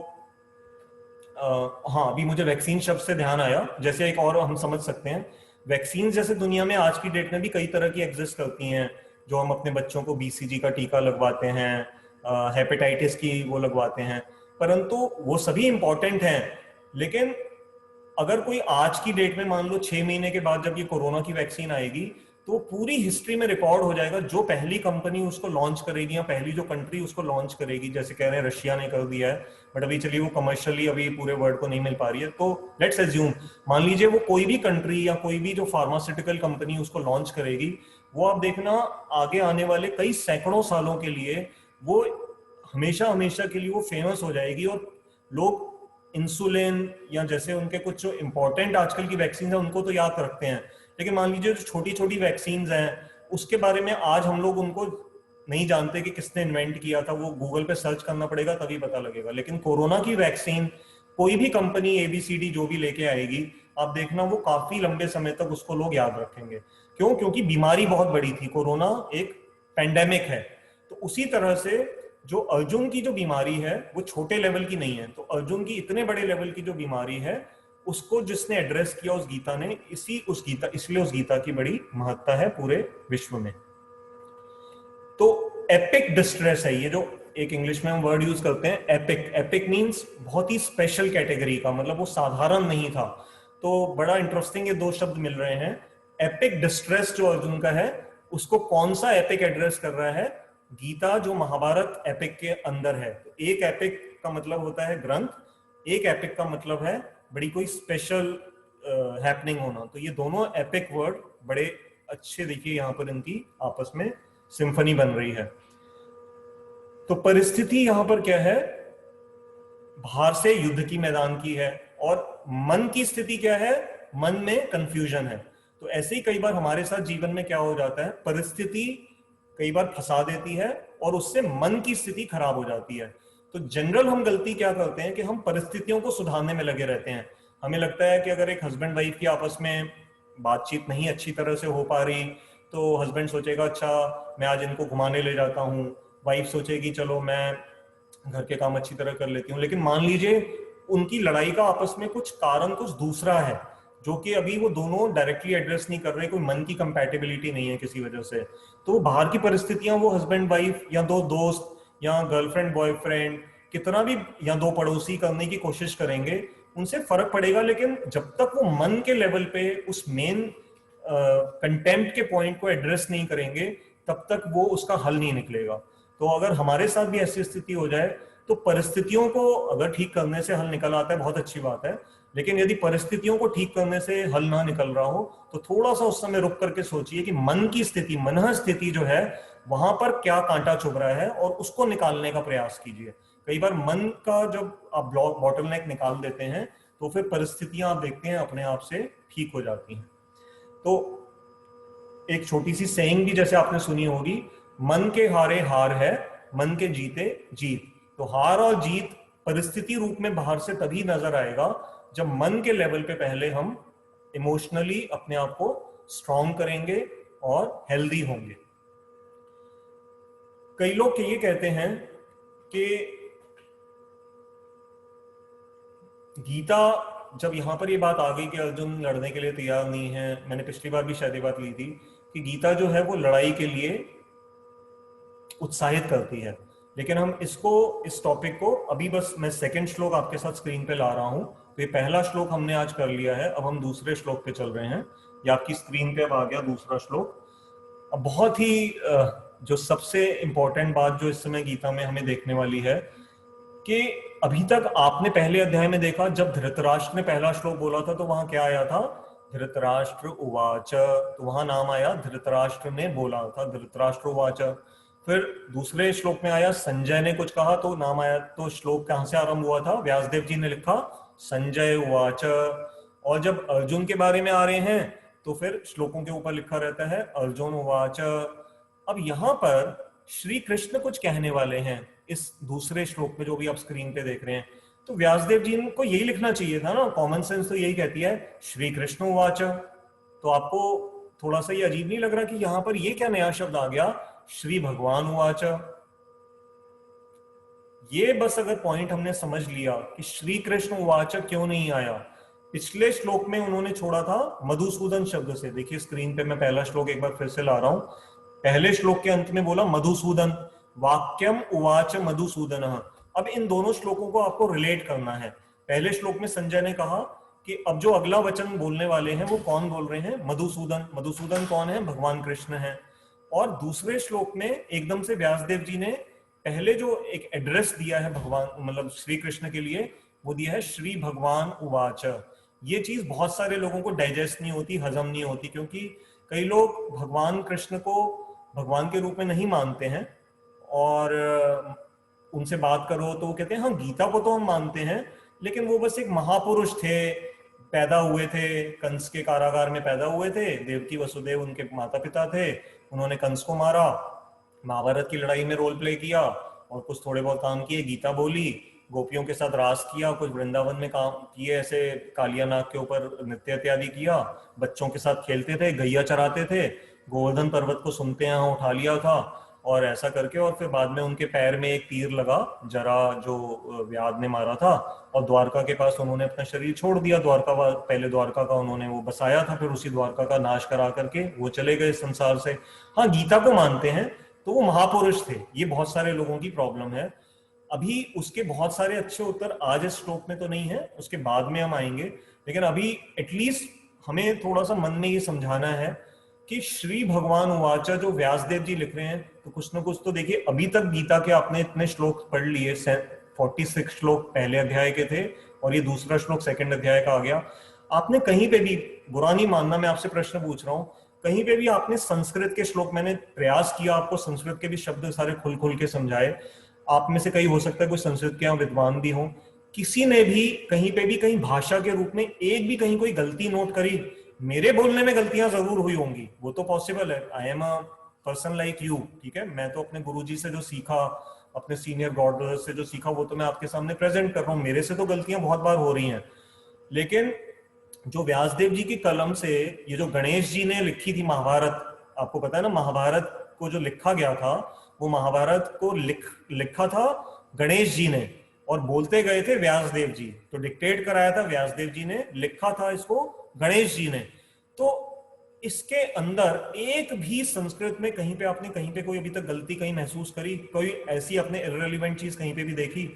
हाँ, अभी मुझे वैक्सीन शब्द से ध्यान आया, जैसे एक और हम समझ सकते हैं, वैक्सीन जैसे दुनिया में आज की डेट में भी कई तरह की एग्जिस्ट करती हैं, जो हम अपने बच्चों को BCG का टीका लगवाते हैं, हेपेटाइटिस की वो लगवाते हैं, परंतु वो सभी इंपॉर्टेंट हैं। लेकिन अगर कोई आज की डेट में मान लो 6 महीने के बाद जब ये कोरोना की वैक्सीन आएगी, तो पूरी हिस्ट्री में रिकॉर्ड हो जाएगा, जो पहली कंपनी उसको लॉन्च करेगी या पहली जो कंट्री उसको लॉन्च करेगी, जैसे कह रहे हैं रशिया ने कर दिया है, बट अभी चलिए वो कमर्शियली अभी पूरे वर्ल्ड को नहीं मिल पा रही है, तो लेट्स एज्यूम, मान लीजिए वो कोई भी कंट्री या कोई भी जो फार्मास्यूटिकल कंपनी उसको लॉन्च करेगी, वो आप देखना आगे आने वाले कई सैकड़ों सालों के लिए वो हमेशा हमेशा के लिए वो फेमस हो जाएगी। और लोग इंसुलिन या जैसे उनके कुछ जो इंपॉर्टेंट आजकल की वैक्सीन है उनको तो याद रखते हैं, लेकिन मान लीजिए जो छोटी छोटी वैक्सीन हैं उसके बारे में आज हम लोग उनको नहीं जानते कि किसने इन्वेंट किया था, वो गूगल पे सर्च करना पड़ेगा तभी पता लगेगा। लेकिन कोरोना की वैक्सीन कोई भी कंपनी ABCD जो भी लेके आएगी, आप देखना वो काफी लंबे समय तक उसको लोग याद रखेंगे। क्यों? क्योंकि बीमारी बहुत बड़ी थी, कोरोना एक पेंडेमिक है। तो उसी तरह से जो अर्जुन की जो बीमारी है वो छोटे लेवल की नहीं है, तो अर्जुन की इतने बड़े लेवल की जो बीमारी है उसको जिसने एड्रेस किया उस गीता ने, इसलिए उस गीता की बड़ी महत्ता है पूरे विश्व में। तो एपिक डिस्ट्रेस है ये, जो एक इंग्लिश में हम वर्ड यूज करते हैं एपिक। एपिक मींस बहुत ही स्पेशल कैटेगरी का, मतलब वो साधारण नहीं था। तो बड़ा इंटरेस्टिंग ये दो शब्द मिल रहे हैं। एपिक डिस्ट्रेस जो अर्जुन का है उसको कौन सा एपिक एड्रेस कर रहा है? गीता जो महाभारत एपिक के अंदर है। तो एक एपिक का मतलब होता है ग्रंथ, एक एपिक का मतलब है बड़ी कोई स्पेशल हैपनिंग होना। तो ये दोनों एपिक वर्ड बड़े अच्छे, देखिए यहाँ पर इनकी आपस में सिम्फनी बन रही है। तो परिस्थिति यहाँ पर क्या है बाहर से युद्ध की मैदान की है, और मन की स्थिति क्या है, मन में कंफ्यूजन है। तो ऐसे ही कई बार हमारे साथ जीवन में क्या हो जाता है, परिस्थिति कई बार फंसा देती है और उससे मन की स्थिति खराब हो जाती है। तो जनरल हम गलती क्या करते हैं कि हम परिस्थितियों को सुधारने में लगे रहते हैं। हमें लगता है कि अगर एक हस्बैंड वाइफ की आपस में बातचीत नहीं अच्छी तरह से हो पा रही, तो हस्बैंड सोचेगा अच्छा मैं आज इनको घुमाने ले जाता हूँ, वाइफ सोचेगी चलो मैं घर के काम अच्छी तरह कर लेती हूँ। लेकिन मान लीजिए उनकी लड़ाई का आपस में कुछ कारण कुछ दूसरा है, जो कि अभी वो दोनों डायरेक्टली एड्रेस नहीं कर रहे, कोई मन की कंपैटिबिलिटी नहीं है किसी वजह से। तो बाहर की परिस्थितियां वो हस्बैंड वाइफ या दो दोस्त या गर्लफ्रेंड बॉयफ्रेंड कितना भी या दो पड़ोसी करने की कोशिश करेंगे, उनसे फर्क पड़ेगा, लेकिन जब तक वो मन के लेवल पे उस मेन कंटेम्प्ट के पॉइंट को एड्रेस नहीं करेंगे, तब तक वो उसका हल नहीं निकलेगा। तो अगर हमारे साथ भी ऐसी स्थिति हो जाए, तो परिस्थितियों को अगर ठीक करने से हल निकल आता है, बहुत अच्छी बात है। लेकिन यदि परिस्थितियों को ठीक करने से हल ना निकल रहा हो, तो थोड़ा सा उस समय रुक करके सोचिए कि मन की स्थिति, मनः स्थिति जो है, वहां पर क्या कांटा चुभ रहा है और उसको निकालने का प्रयास कीजिए। कई बार मन का जब आप ब्लॉक बॉटलनेक निकाल देते हैं, तो फिर परिस्थितियां आप देखते हैं अपने आप से ठीक हो जाती हैं। तो एक छोटी सी सेइंग भी जैसे आपने सुनी होगी, मन के हारे हार है, मन के जीते जीत। तो हार और जीत परिस्थिति रूप में बाहर से तभी नजर आएगा जब मन के लेवल पे पहले हम इमोशनली अपने आप को स्ट्रांग करेंगे और हेल्दी होंगे। कई लोग ये कहते हैं कि गीता, जब यहां पर ये बात आ गई कि अर्जुन लड़ने के लिए तैयार नहीं है, मैंने पिछली बार भी शायद ये बात ली थी कि गीता जो है वो लड़ाई के लिए उत्साहित करती है। लेकिन हम इसको, इस टॉपिक को अभी बस मैं सेकंड श्लोक आपके साथ स्क्रीन पे ला रहा हूं। तो ये पहला श्लोक हमने आज कर लिया है, अब हम दूसरे श्लोक पे चल रहे हैं। ये आपकी स्क्रीन पे अब आ गया दूसरा श्लोक। अब बहुत ही जो सबसे इंपॉर्टेंट बात जो इस समय गीता में हमें देखने वाली है, कि अभी तक आपने पहले अध्याय में देखा जब धृतराष्ट्र ने पहला श्लोक बोला था, तो वहां क्या आया था, धृतराष्ट्र उवाच। तो वहां नाम आया धृतराष्ट्र ने बोला था, धृतराष्ट्र उवाच। फिर दूसरे श्लोक में आया संजय ने कुछ कहा, तो नाम आया। तो श्लोक कहां से आरंभ हुआ था, व्यासदेव जी ने लिखा संजय उवाच। और जब अर्जुन के बारे में आ रहे हैं, तो फिर श्लोकों के ऊपर लिखा रहता है अर्जुन उवाच। अब यहां पर श्री कृष्ण कुछ कहने वाले हैं इस दूसरे श्लोक में, जो भी आप स्क्रीन पे देख रहे हैं। तो व्यासदेव जी को यही लिखना चाहिए था ना, कॉमन सेंस तो यही कहती है श्री कृष्ण उवाच। तो आपको थोड़ा सा ये अजीब नहीं लग रहा कि यहां पर ये क्या नया शब्द आ गया, श्री भगवान उवाच। ये बस अगर पॉइंट हमने समझ लिया कि श्री कृष्ण उवाच क्यों नहीं आया, पिछले श्लोक में उन्होंने छोड़ा था मधुसूदन शब्द से। देखिए स्क्रीन पे मैं पहला श्लोक एक बार फिर से ला रहा हूं। पहले श्लोक के अंत में बोला मधुसूदन, वाक्यम उवाच मधुसूदन। अब इन दोनों श्लोकों को आपको रिलेट करना है। पहले श्लोक में संजय ने कहा कि अब जो अगला वचन बोलने वाले हैं वो कौन बोल रहे हैं, मधुसूदन। मधुसूदन कौन है, भगवान कृष्ण है। और दूसरे श्लोक में एकदम से व्यासदेव जी ने पहले जो एक एड्रेस दिया है भगवान, मतलब श्री कृष्ण के लिए, वो दिया है श्री भगवान उवाच। ये चीज बहुत सारे लोगों को डाइजेस्ट नहीं होती, हजम नहीं होती, क्योंकि कई लोग भगवान कृष्ण को भगवान के रूप में नहीं मानते हैं। और उनसे बात करो तो वो कहते हैं हाँ गीता को तो हम मानते हैं, लेकिन वो बस एक महापुरुष थे, पैदा हुए थे, कंस के कारागार में पैदा हुए थे, देवकी वसुदेव उनके माता पिता थे, उन्होंने कंस को मारा, महाभारत की लड़ाई में रोल प्ले किया और कुछ थोड़े बहुत काम किए, गीता बोली, गोपियों के साथ रास किया, कुछ वृंदावन में काम किए, ऐसे कालिया नाग के ऊपर नृत्य इत्यादि किया, बच्चों के साथ खेलते थे, गैया चराते थे, गोवर्धन पर्वत को सुनते यहाँ उठा लिया था, और ऐसा करके। और फिर बाद में उनके पैर में एक तीर लगा, जरा जो व्याध ने मारा था, और द्वारका के पास उन्होंने अपना शरीर छोड़ दिया। द्वारका, पहले द्वारका का उन्होंने वो बसाया था, फिर उसी द्वारका का नाश करा करके वो चले गए संसार से। हाँ गीता को मानते हैं तो वो महापुरुष थे, ये बहुत सारे लोगों की प्रॉब्लम है। अभी उसके बहुत सारे अच्छे उत्तर आज इस श्लोक में तो नहीं है, उसके बाद में हम आएंगे। लेकिन अभी एटलीस्ट हमें थोड़ा सा मन में ये समझाना है कि श्री भगवान उवाच जो व्यासदेव जी लिख रहे हैं, तो कुछ ना कुछ तो देखिए। अभी तक गीता के आपने इतने श्लोक पढ़ लिए, 46 श्लोक पहले अध्याय के थे और ये दूसरा श्लोक सेकंड अध्याय का आ गया। आपने कहीं पे भी, बुरा नहीं मानना मैं आपसे प्रश्न पूछ रहा हूं, कहीं पे भी आपने संस्कृत के श्लोक, मैंने प्रयास किया आपको संस्कृत के भी शब्द सारे खुल खुल के समझाए, आप में से कई हो सकता है कोई संस्कृत के यहाँ विद्वान भी हो, किसी ने भी कहीं पे भी कहीं भाषा के रूप में एक भी कहीं कोई गलती नोट करी, मेरे बोलने में गलतियां जरूर हुई होंगी, वो तो पॉसिबल है। I am a person like you, ठीक है, मैं तो अपने गुरुजी से जो सीखा, अपने सीनियर गॉड ब्रदर से जो सीखा, वो तो मैं आपके सामने प्रेजेंट कर रहा हूँ। मेरे से तो गलतियां बहुत बार हो रही हैं, लेकिन जो व्यासदेव जी की कलम से ये जो गणेश जी ने लिखी थी महाभारत, आपको पता है ना, महाभारत को जो लिखा गया था, वो महाभारत को लिखा था गणेश जी ने, और बोलते गए थे व्यासदेव जी, तो डिक्टेट कराया था व्यासदेव जी ने, लिखा था इसको गणेश जी ने। तो इसके अंदर एक भी संस्कृत में कहीं पे आपने कहीं पे कोई अभी तक गलती कहीं महसूस करी, कोई ऐसी अपने इररिलेवेंट चीज कहीं पे भी देखी?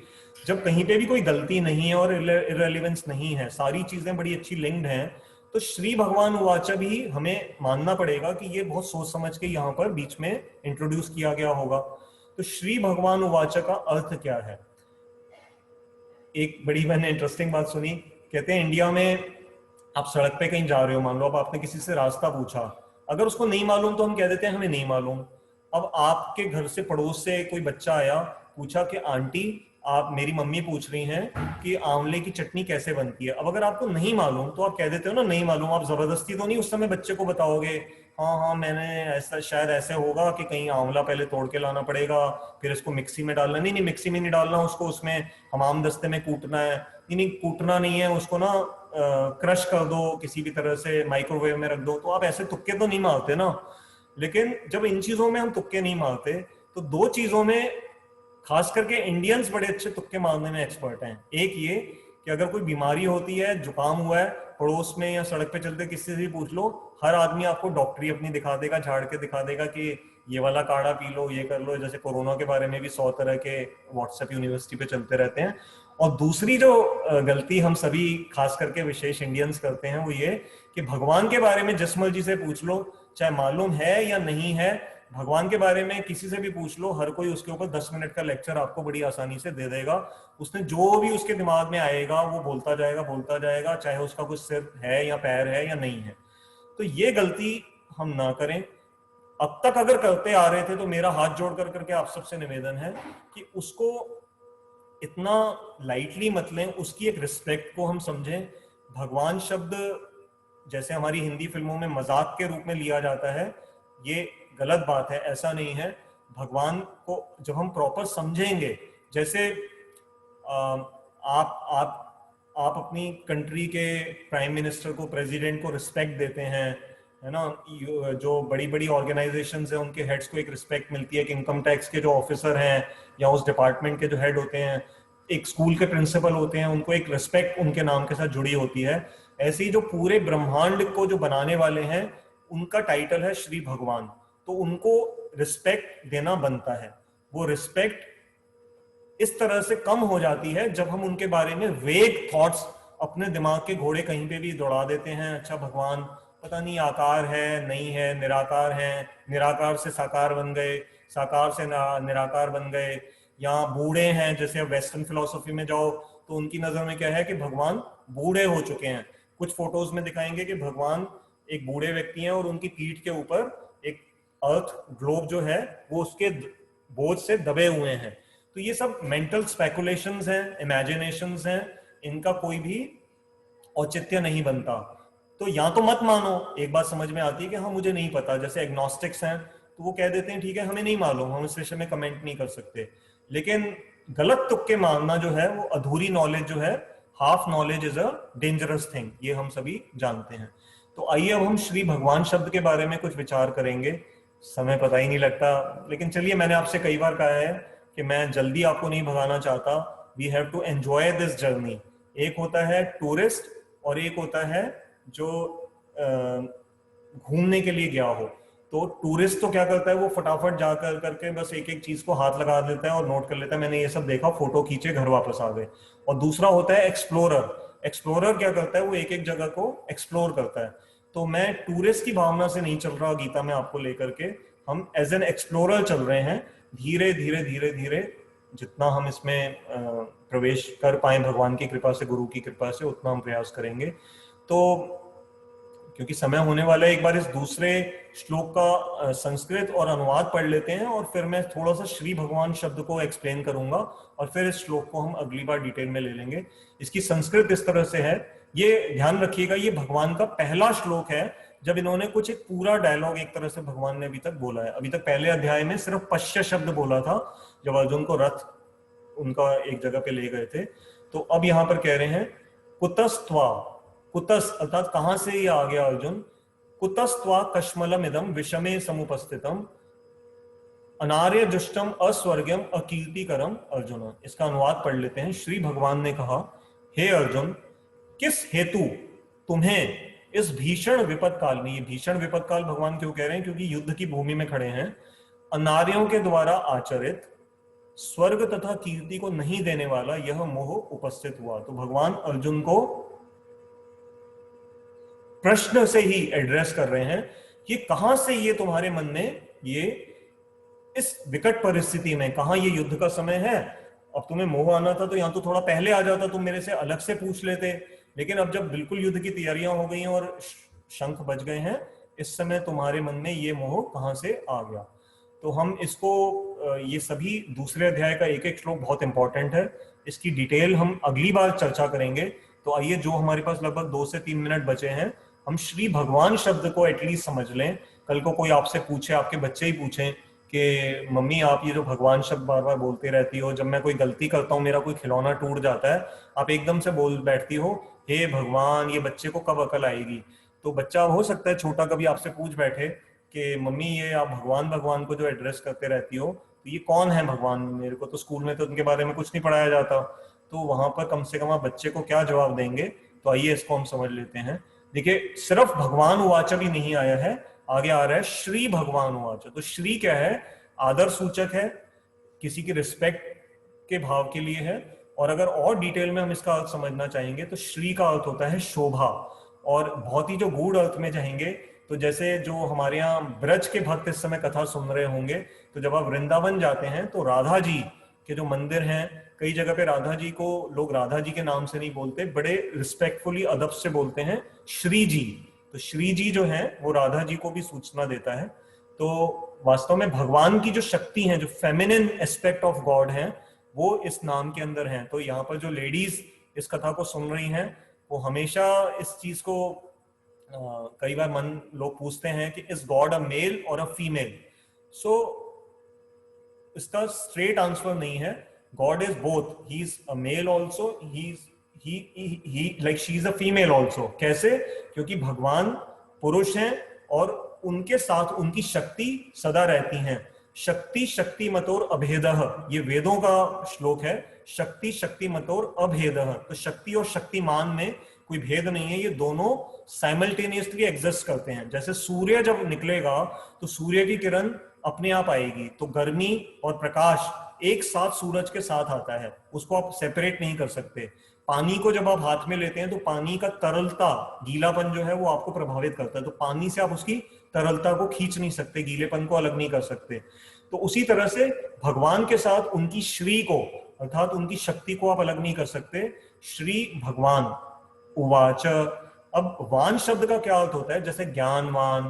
जब कहीं पे भी कोई गलती नहीं है और इररिलेवेंस नहीं है, सारी चीजें बड़ी अच्छी लिंक्ड हैं, तो श्री भगवान उवाच भी हमें मानना पड़ेगा कि ये बहुत सोच समझ के यहाँ पर बीच में इंट्रोड्यूस किया गया होगा। तो श्री भगवान उवाच का अर्थ क्या है? एक बड़ी मैंने इंटरेस्टिंग बात सुनी, कहते हैं इंडिया में आप सड़क पे कहीं जा रहे हो, मान लो अब आपने किसी से रास्ता पूछा, अगर उसको नहीं मालूम तो हम कह देते हैं हमें नहीं मालूम। अब आपके घर से पड़ोस से कोई बच्चा आया, पूछा कि आंटी आप, मेरी मम्मी पूछ रही हैं कि आंवले की चटनी कैसे बनती है। अब अगर आपको नहीं मालूम तो आप कह देते हो ना नहीं मालूम, आप जबरदस्ती तो नहीं उस समय बच्चे को बताओगे, हाँ हाँ मैंने ऐसा, शायद ऐसे होगा कि कहीं आंवला पहले तोड़ के लाना पड़ेगा, फिर इसको मिक्सी में डालना, नहीं नहीं मिक्सी में नहीं डालना उसको, उसमें हमाम दस्ते में कूटना है, नहीं नहीं कूटना नहीं है उसको ना, क्रश कर दो किसी भी तरह से, माइक्रोवेव में रख दो। तो आप ऐसे तुक्के तो नहीं मारते ना। लेकिन जब इन चीजों में हम तुक्के नहीं मारते, तो दो चीजों में खास करके इंडियंस बड़े अच्छे तुक्के मारने में एक्सपर्ट हैं। एक ये कि अगर कोई बीमारी होती है, जुकाम हुआ है, पड़ोस में या सड़क पे चलते किसी से भी पूछ लो, हर आदमी आपको डॉक्टरी अपनी दिखा देगा, झाड़ के दिखा देगा कि ये वाला काढ़ा पी लो, ये कर लो। जैसे कोरोना के बारे में भी 100 तरह के व्हाट्सएप यूनिवर्सिटी पे चलते रहते हैं। और दूसरी जो गलती हम सभी खास करके विशेष इंडियंस करते हैं, वो ये कि भगवान के बारे में जिस मर्जी से पूछ लो, चाहे मालूम है या नहीं है, भगवान के बारे में किसी से भी पूछ लो, हर कोई उसके ऊपर 10 मिनट का लेक्चर आपको बड़ी आसानी से दे देगा। उसने जो भी उसके दिमाग में आएगा वो बोलता जाएगा, चाहे उसका कुछ सिर है या पैर है या नहीं है। तो ये गलती हम ना करें। अब तक अगर करते आ रहे थे तो मेरा हाथ जोड़ कर करके आप सबसे निवेदन है कि उसको इतना लाइटली मत लें, उसकी एक रिस्पेक्ट को हम समझें। भगवान शब्द जैसे हमारी हिंदी फिल्मों में मजाक के रूप में लिया जाता है, ये गलत बात है, ऐसा नहीं है। भगवान को जब हम प्रॉपर समझेंगे, जैसे आप अपनी कंट्री के प्राइम मिनिस्टर को, प्रेसिडेंट को रिस्पेक्ट देते हैं, है ना, जो बड़ी बड़ी ऑर्गेनाइजेशंस हैं उनके हेड्स को एक रिस्पेक्ट मिलती है, कि इनकम टैक्स के जो ऑफिसर हैं या उस डिपार्टमेंट के जो हेड होते हैं, एक स्कूल के प्रिंसिपल होते हैं, उनको एक रिस्पेक्ट उनके नाम के साथ जुड़ी होती है। ऐसे ही जो पूरे ब्रह्मांड को जो बनाने वाले हैं, उनका टाइटल है श्री भगवान, तो उनको रिस्पेक्ट देना बनता है। वो रिस्पेक्ट इस तरह से कम हो जाती है जब हम उनके बारे में वेग थॉट्स अपने दिमाग के घोड़े कहीं पे भी दौड़ा देते हैं। अच्छा भगवान पता नहीं आकार है, नहीं है, निराकार है, निराकार से साकार बन गए, साकार से निराकार बन गए, या बूढ़े हैं, जैसे वेस्टर्न फिलोसफी में जाओ तो उनकी नजर में क्या है कि भगवान बूढ़े हो चुके हैं। कुछ फोटोज में दिखाएंगे कि भगवान एक बूढ़े व्यक्ति हैं और उनकी पीठ के ऊपर एक अर्थ ग्लोब जो है वो उसके बोझ से दबे हुए हैं। तो ये सब मेंटल स्पेकुलेशंस हैं, इमेजिनेशंस हैं, इनका कोई भी औचित्य नहीं बनता। तो या तो मत मानो, एक बात समझ में आती है कि हाँ मुझे नहीं पता, जैसे एग्नोस्टिक्स हैं तो वो कह देते हैं ठीक है हमें नहीं मालूम, हम इस विषय में कमेंट नहीं कर सकते। लेकिन गलत तुक्के मानना जो है, वो अधूरी नॉलेज जो है, half knowledge is a dangerous thing, ये हम सभी जानते हैं। तो आइए अब हम श्री भगवान शब्द के बारे में कुछ विचार करेंगे। समय पता ही नहीं लगता, लेकिन चलिए, मैंने आपसे कई बार कहा है कि मैं जल्दी आपको नहीं भगाना चाहता। We have to enjoy this journey. एक होता है टूरिस्ट और एक होता है जो घूमने के लिए गया हो। तो टूरिस्ट तो क्या करता है, वो फटाफट जाकर करके बस एक एक चीज को हाथ लगा देता है और नोट कर लेता है, मैंने ये सब देखा, फोटो खींचे, घर वापस आ गए। और दूसरा होता है एक्सप्लोरर। एक्सप्लोरर क्या करता है, वो एक एक जगह को एक्सप्लोर करता है। तो मैं टूरिस्ट की भावना से नहीं चल रहा गीता में आपको लेकर के, हम एज एन एक्सप्लोरर चल रहे हैं। धीरे धीरे धीरे धीरे जितना हम इसमें प्रवेश कर पाए भगवान की कृपा से, गुरु की कृपा से, उतना हम प्रयास करेंगे। तो क्योंकि समय होने वाला है, एक बार इस दूसरे श्लोक का संस्कृत और अनुवाद पढ़ लेते हैं और फिर मैं थोड़ा सा श्री भगवान शब्द को एक्सप्लेन करूंगा और फिर इस श्लोक को हम अगली बार डिटेल में ले लेंगे। इसकी संस्कृत इस तरह से है, ये ध्यान रखिएगा, ये भगवान का पहला श्लोक है जब इन्होंने कुछ एक पूरा डायलॉग एक तरह से भगवान ने अभी तक बोला है। अभी तक पहले अध्याय में सिर्फ पश्य शब्द बोला था जब अर्जुन को रथ उनका एक जगह पे ले गए थे। तो अब यहां पर कह रहे हैं कुतस्त्वा, कुतस अर्थात कहां से ये आ गया अर्जुन, कुतस्त्वा कश्मलम इदम विषमे समुपस्थितम अनार्य जुष्टम अस्वर्गम अकीर्तिकरम अर्जुन। इसका अनुवाद पढ़ लेते हैं। श्री भगवान ने कहा, हे अर्जुन, किस हेतु तुम्हें इस भीषण विपद काल में, ये भीषण विपद काल भगवान क्यों कह रहे हैं, क्योंकि युद्ध की भूमि में खड़े हैं, अनार्यों के द्वारा आचरित स्वर्ग तथा कीर्ति को नहीं देने वाला यह मोह उपस्थित हुआ। तो भगवान अर्जुन को प्रश्न से ही एड्रेस कर रहे हैं कि कहां से ये तुम्हारे मन में, ये इस विकट परिस्थिति में, कहां ये युद्ध का समय है, अब तुम्हें मोह आना था तो यहां तो थोड़ा पहले आ जाता, तुम मेरे से अलग से पूछ लेते, लेकिन अब जब बिल्कुल युद्ध की तैयारियां हो गई हैं और शंख बज गए हैं, इस समय तुम्हारे मन में ये मोह कहां से आ गया। तो हम इसको, ये सभी दूसरे अध्याय का एक एक श्लोक बहुत इंपॉर्टेंट है, इसकी डिटेल हम अगली बार चर्चा करेंगे। तो आइए, जो हमारे पास लगभग 2 से 3 मिनट बचे हैं, हम श्री भगवान शब्द को एटलीस्ट समझ लें। कल को कोई आपसे पूछे, आपके बच्चे ही पूछें कि मम्मी आप ये जो भगवान शब्द बार बार बोलते रहती हो, जब मैं कोई गलती करता हूँ, मेरा कोई खिलौना टूट जाता है, आप एकदम से बोल बैठती हो हे भगवान, ये बच्चे को कब अकल आएगी। तो बच्चा हो सकता है छोटा कभी आपसे पूछ बैठे कि मम्मी ये आप भगवान भगवान को जो एड्रेस करते रहती हो, तो ये कौन है भगवान, मेरे को तो स्कूल में तो उनके बारे में कुछ नहीं पढ़ाया जाता। तो वहां पर कम से कम आप बच्चे को क्या जवाब देंगे। तो आइए इसको हम समझ लेते हैं। देखिए, सिर्फ भगवान उवाच भी नहीं आया है, आगे आ रहा है श्री भगवान उवाच। तो श्री क्या है, आदर सूचक है, किसी की रिस्पेक्ट के भाव के लिए है। और अगर और डिटेल में हम इसका अर्थ समझना चाहेंगे तो श्री का अर्थ होता है शोभा। और बहुत ही जो गूढ़ अर्थ में जाएंगे, तो जैसे जो हमारे यहाँ ब्रज के भक्त इस समय कथा सुन रहे होंगे, तो जब आप वृंदावन जाते हैं तो राधा जी के जो मंदिर हैं, कई जगह पे राधा जी को लोग राधा जी के नाम से नहीं बोलते, बड़े रिस्पेक्टफुली अदब से बोलते हैं श्री जी। तो श्री जी जो है वो राधा जी को भी सूचना देता है। तो वास्तव में भगवान की जो शक्ति है, जो फेमिनिन एस्पेक्ट ऑफ गॉड है, वो इस नाम के अंदर है। तो यहाँ पर जो लेडीज इस कथा को सुन रही हैं, वो हमेशा इस चीज को, कई बार मन लोग पूछते हैं कि इज गॉड अ मेल और अ फीमेल। सो इसका स्ट्रेट आंसर नहीं है, god is both, he is a male also, he like she is a female also. कैसे? क्योंकि भगवान पुरुष हैं और उनके साथ उनकी शक्ति सदा रहती हैं। शक्ति शक्तिमतोर अभेदः, ये वेदों का श्लोक है, शक्ति शक्तिमतोर अभेदः। तो शक्ति और शक्तिमान में कोई भेद नहीं है, ये दोनों साइमल्टेनियसली एग्जिस्ट करते हैं। जैसे सूर्य जब निकलेगा तो सूर्य की किरण अपने आप आएगी, तो गर्मी और प्रकाश एक साथ सूरज के साथ आता है, उसको आप सेपरेट नहीं कर सकते। पानी को जब आप हाथ में लेते हैं तो पानी का तरलता, गीलापन जो है वो आपको प्रभावित करता है, तो पानी से आप उसकी तरलता को खींच नहीं सकते, गीलेपन को अलग नहीं कर सकते। तो उसी तरह से भगवान के साथ उनकी श्री को, अर्थात उनकी शक्ति को आप अलग नहीं कर सकते। श्री भगवान उवाच। अब वान शब्द का क्या अर्थ होता है? जैसे ज्ञानवान,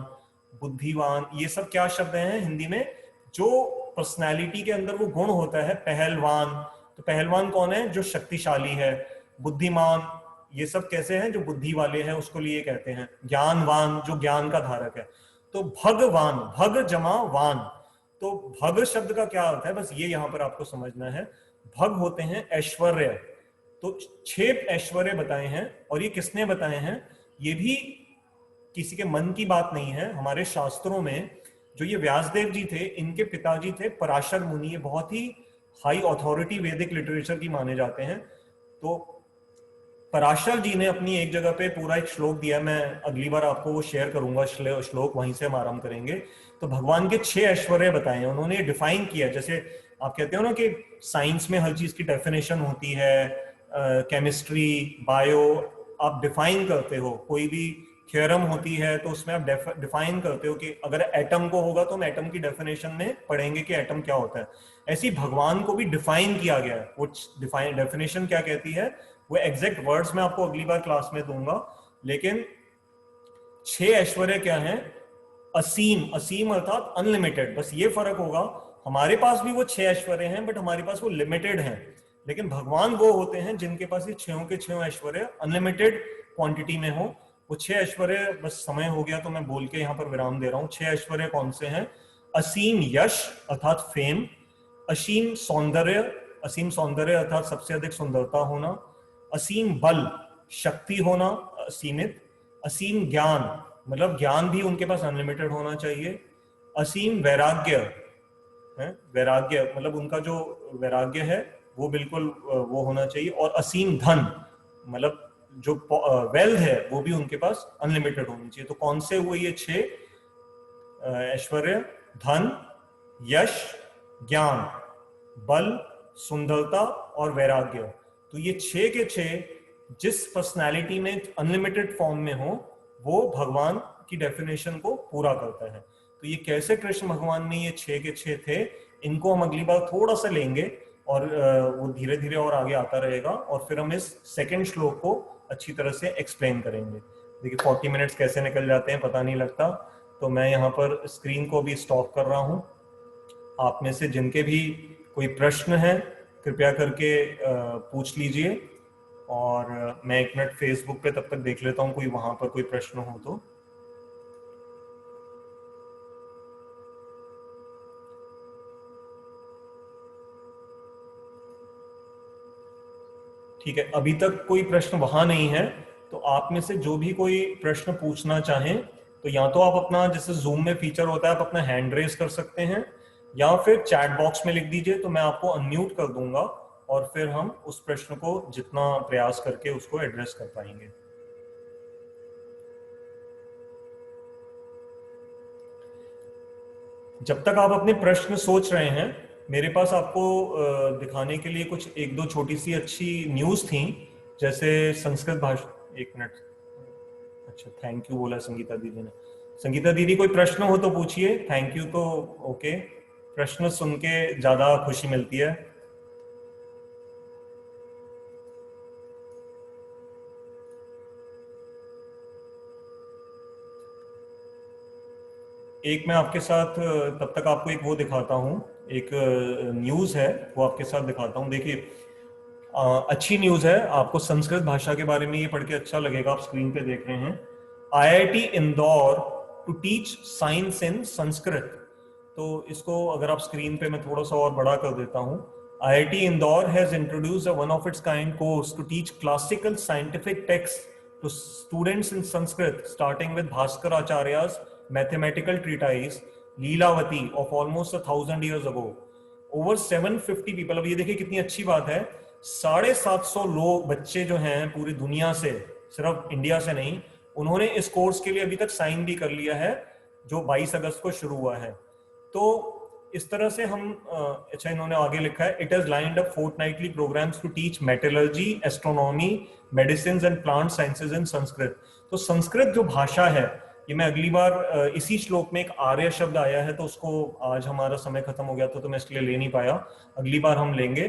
बुद्धिवान, ये सब क्या शब्द हैं हिंदी में? जो पर्सनैलिटी के अंदर वो गुण होता है। पहलवान, तो पहलवान कौन है? जो शक्तिशाली है। बुद्धिमान, ये सब कैसे हैं? जो बुद्धि वाले हैं, उसको लिए कहते हैं। ज्ञानवान, जो ज्ञान का धारक है। तो भगवान, भग जमा वान, तो भग शब्द का क्या अर्थ है? बस ये यहां पर आपको समझना है। भग होते हैं ऐश्वर्य, तो 6 ऐश्वर्य बताए हैं। और ये किसने बताए हैं? ये भी किसी के मन की बात नहीं है। हमारे शास्त्रों में जो ये व्यासदेव जी थे, इनके पिताजी थे पराशर मुनि, ये बहुत ही हाई अथॉरिटी वैदिक लिटरेचर की माने जाते हैं। तो पराशर जी ने अपनी एक जगह पे पूरा एक श्लोक दिया, मैं अगली बार आपको वो शेयर करूंगा श्लोक, वहीं से हम आरंभ करेंगे। तो भगवान के 6 ऐश्वर्य बताए हैं, उन्होंने डिफाइन किया। जैसे आप कहते हो ना कि साइंस में हर चीज की डेफिनेशन होती है, केमिस्ट्री, बायो, आप डिफाइन करते हो। कोई भी थ्योरम होती है तो उसमें आप डिफाइन करते हो कि अगर एटम को होगा तो हम एटम की डेफिनेशन में पढ़ेंगे कि एटम क्या होता है। ऐसे ही भगवान को भी डिफाइन किया गया है। वो डेफिनेशन क्या कहती है, वो एग्जैक्ट वर्ड्स मैं आपको अगली बार क्लास में दूंगा। लेकिन 6 ऐश्वर्य क्या है? असीम, असीम अर्थात अनलिमिटेड। बस ये फर्क होगा, हमारे पास भी वो 6 ऐश्वर्य हैं बट हमारे पास वो लिमिटेड हैं, लेकिन भगवान वो होते हैं जिनके पास ये 6 के 6 ऐश्वर्य अनलिमिटेड क्वांटिटी में हो। वो 6 ऐश्वर्य, बस समय हो गया तो मैं बोल के यहाँ पर विराम दे रहा हूँ। 6 ऐश्वर्य कौन से हैं? असीम यश अर्थात फेम, असीम सौंदर्य, असीम सौंदर्य अर्थात सबसे अधिक सुंदरता होना, असीम बल, शक्ति होना असीमित, असीम ज्ञान मतलब ज्ञान भी उनके पास अनलिमिटेड होना चाहिए, असीम वैराग्य है, वैराग्य मतलब उनका जो वैराग्य है वो बिल्कुल वो होना चाहिए, और असीम धन मतलब जो वेल्थ है वो भी उनके पास अनलिमिटेड होनी चाहिए। तो कौन से हुए ये 6 ऐश्वर्य? धन, यश, ज्ञान, बल, सुंदरता और वैराग्य। तो ये 6 के 6 जिस पर्सनालिटी में अनलिमिटेड फॉर्म में हो वो भगवान की डेफिनेशन को पूरा करता है। तो ये कैसे कृष्ण भगवान में ये 6 के 6 थे, इनको हम अगली बार थोड़ा सा लेंगे और वो धीरे धीरे और आगे आता रहेगा, और फिर हम इस सेकंड श्लोक को अच्छी तरह से एक्सप्लेन करेंगे। देखिए 40 मिनट्स कैसे निकल जाते हैं पता नहीं लगता। तो मैं यहाँ पर स्क्रीन को भी स्टॉप कर रहा हूँ। आप में से जिनके भी कोई प्रश्न है कृपया करके पूछ लीजिए, और मैं 1 मिनट फेसबुक पे तब तक देख लेता हूँ कोई वहां पर कोई प्रश्न हो तो। ठीक है, अभी तक कोई प्रश्न वहां नहीं है, तो आप में से जो भी कोई प्रश्न पूछना चाहें तो या तो आप अपना, जैसे जूम में फीचर होता है, आप अपना हैंड रेज कर सकते हैं, या फिर चैट बॉक्स में लिख दीजिए तो मैं आपको अनम्यूट कर दूंगा, और फिर हम उस प्रश्न को जितना प्रयास करके उसको एड्रेस कर पाएंगे। जब तक आप अपने प्रश्न सोच रहे हैं, मेरे पास आपको दिखाने के लिए कुछ 1-2 छोटी सी अच्छी न्यूज थी। जैसे संस्कृत भाषा, 1 मिनट, अच्छा थैंक यू बोला संगीता दीदी ने। संगीता दीदी कोई प्रश्न हो तो पूछिए, थैंक यू तो ओके, प्रश्न सुन के ज्यादा खुशी मिलती है। एक मैं आपके साथ तब तक आपको एक वो दिखाता हूँ, एक न्यूज है वो आपके साथ दिखाता हूँ। देखिए अच्छी न्यूज है, आपको संस्कृत भाषा के बारे में ये पढ़ के अच्छा लगेगा। आप स्क्रीन पे देख रहे हैं, IIT Indore to teach science in Sanskrit. तो इसको अगर आप स्क्रीन पे मैं थोड़ा सा और बड़ा कर देता हूँ, IIT Indore has introduced a one of its kind course to teach classical scientific text to students in Sanskrit, starting with Bhaskar Acharya's mathematical treatise Lilavati of almost 1,000 years ago. Over 750 people, अब ये देखिए कितनी अच्छी बात है, 750 लोग, बच्चे जो हैं पूरी दुनिया से, सिर्फ इंडिया से नहीं, उन्होंने इस कोर्स के लिए अभी तक साइन भी कर लिया है, जो 22 अगस्त को शुरू हुआ है। तो इस तरह से हम अच्छा इन्होंने आगे लिखा है, it has lined up fortnightly programmes to teach metallurgy, astronomy, medicine and plant sciences in Sanskrit. तो संस्कृत जो भाषा है, ये मैं अगली बार इसी श्लोक में एक आर्य शब्द आया है, तो उसको आज हमारा समय खत्म हो गया था तो मैं इसके लिए ले नहीं पाया, अगली बार हम लेंगे।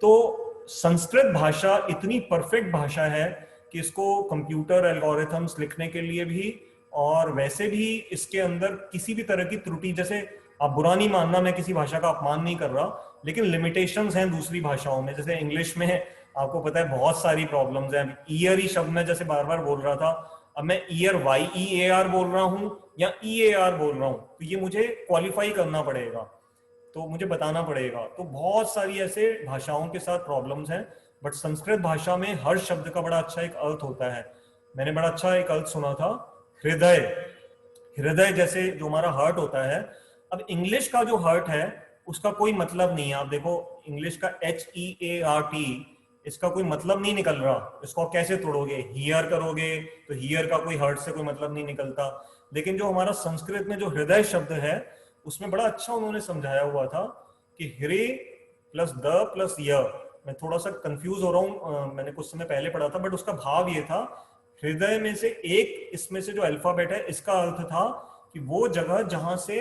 तो संस्कृत भाषा इतनी परफेक्ट भाषा है कि इसको कंप्यूटर एल्गोरिथम्स लिखने के लिए भी, और वैसे भी इसके अंदर किसी भी तरह की त्रुटि, जैसे आप बुरा नहीं मानना, मैं किसी भाषा का अपमान नहीं कर रहा, लेकिन लिमिटेशंस हैं दूसरी भाषाओं में। जैसे इंग्लिश में आपको पता है बहुत सारी प्रॉब्लम्स हैं। ईयर ही शब्द में जैसे बार बार बोल रहा था, अब मैं ईयर YEAR बोल रहा हूं या EAR बोल रहा हूं, तो ये मुझे क्वालिफाई करना पड़ेगा, तो मुझे बताना पड़ेगा। तो बहुत सारी ऐसे भाषाओं के साथ प्रॉब्लम्स हैं, बट संस्कृत भाषा में हर शब्द का बड़ा अच्छा एक अर्थ होता है। मैंने बड़ा अच्छा एक अर्थ सुना था, हृदय, हृदय जैसे जो हमारा हार्ट होता है। अब इंग्लिश का जो हार्ट है उसका कोई मतलब नहीं है। आप देखो इंग्लिश का HEART, इसका कोई मतलब नहीं निकल रहा, इसको आप कैसे तोड़ोगे? हियर करोगे तो हियर का कोई हर्ट से कोई मतलब नहीं निकलता। लेकिन जो हमारा संस्कृत में जो हृदय शब्द है, उसमें बड़ा अच्छा उन्होंने समझाया हुआ था कि हृ प्लस द प्लस य। मैं थोड़ा सा कंफ्यूज हो रहा हूँ, मैंने कुछ समय पहले पढ़ा था, बट उसका भाव ये था, हृदय में से एक, इसमें से जो अल्फाबेट है इसका अर्थ था कि वो जगह जहां से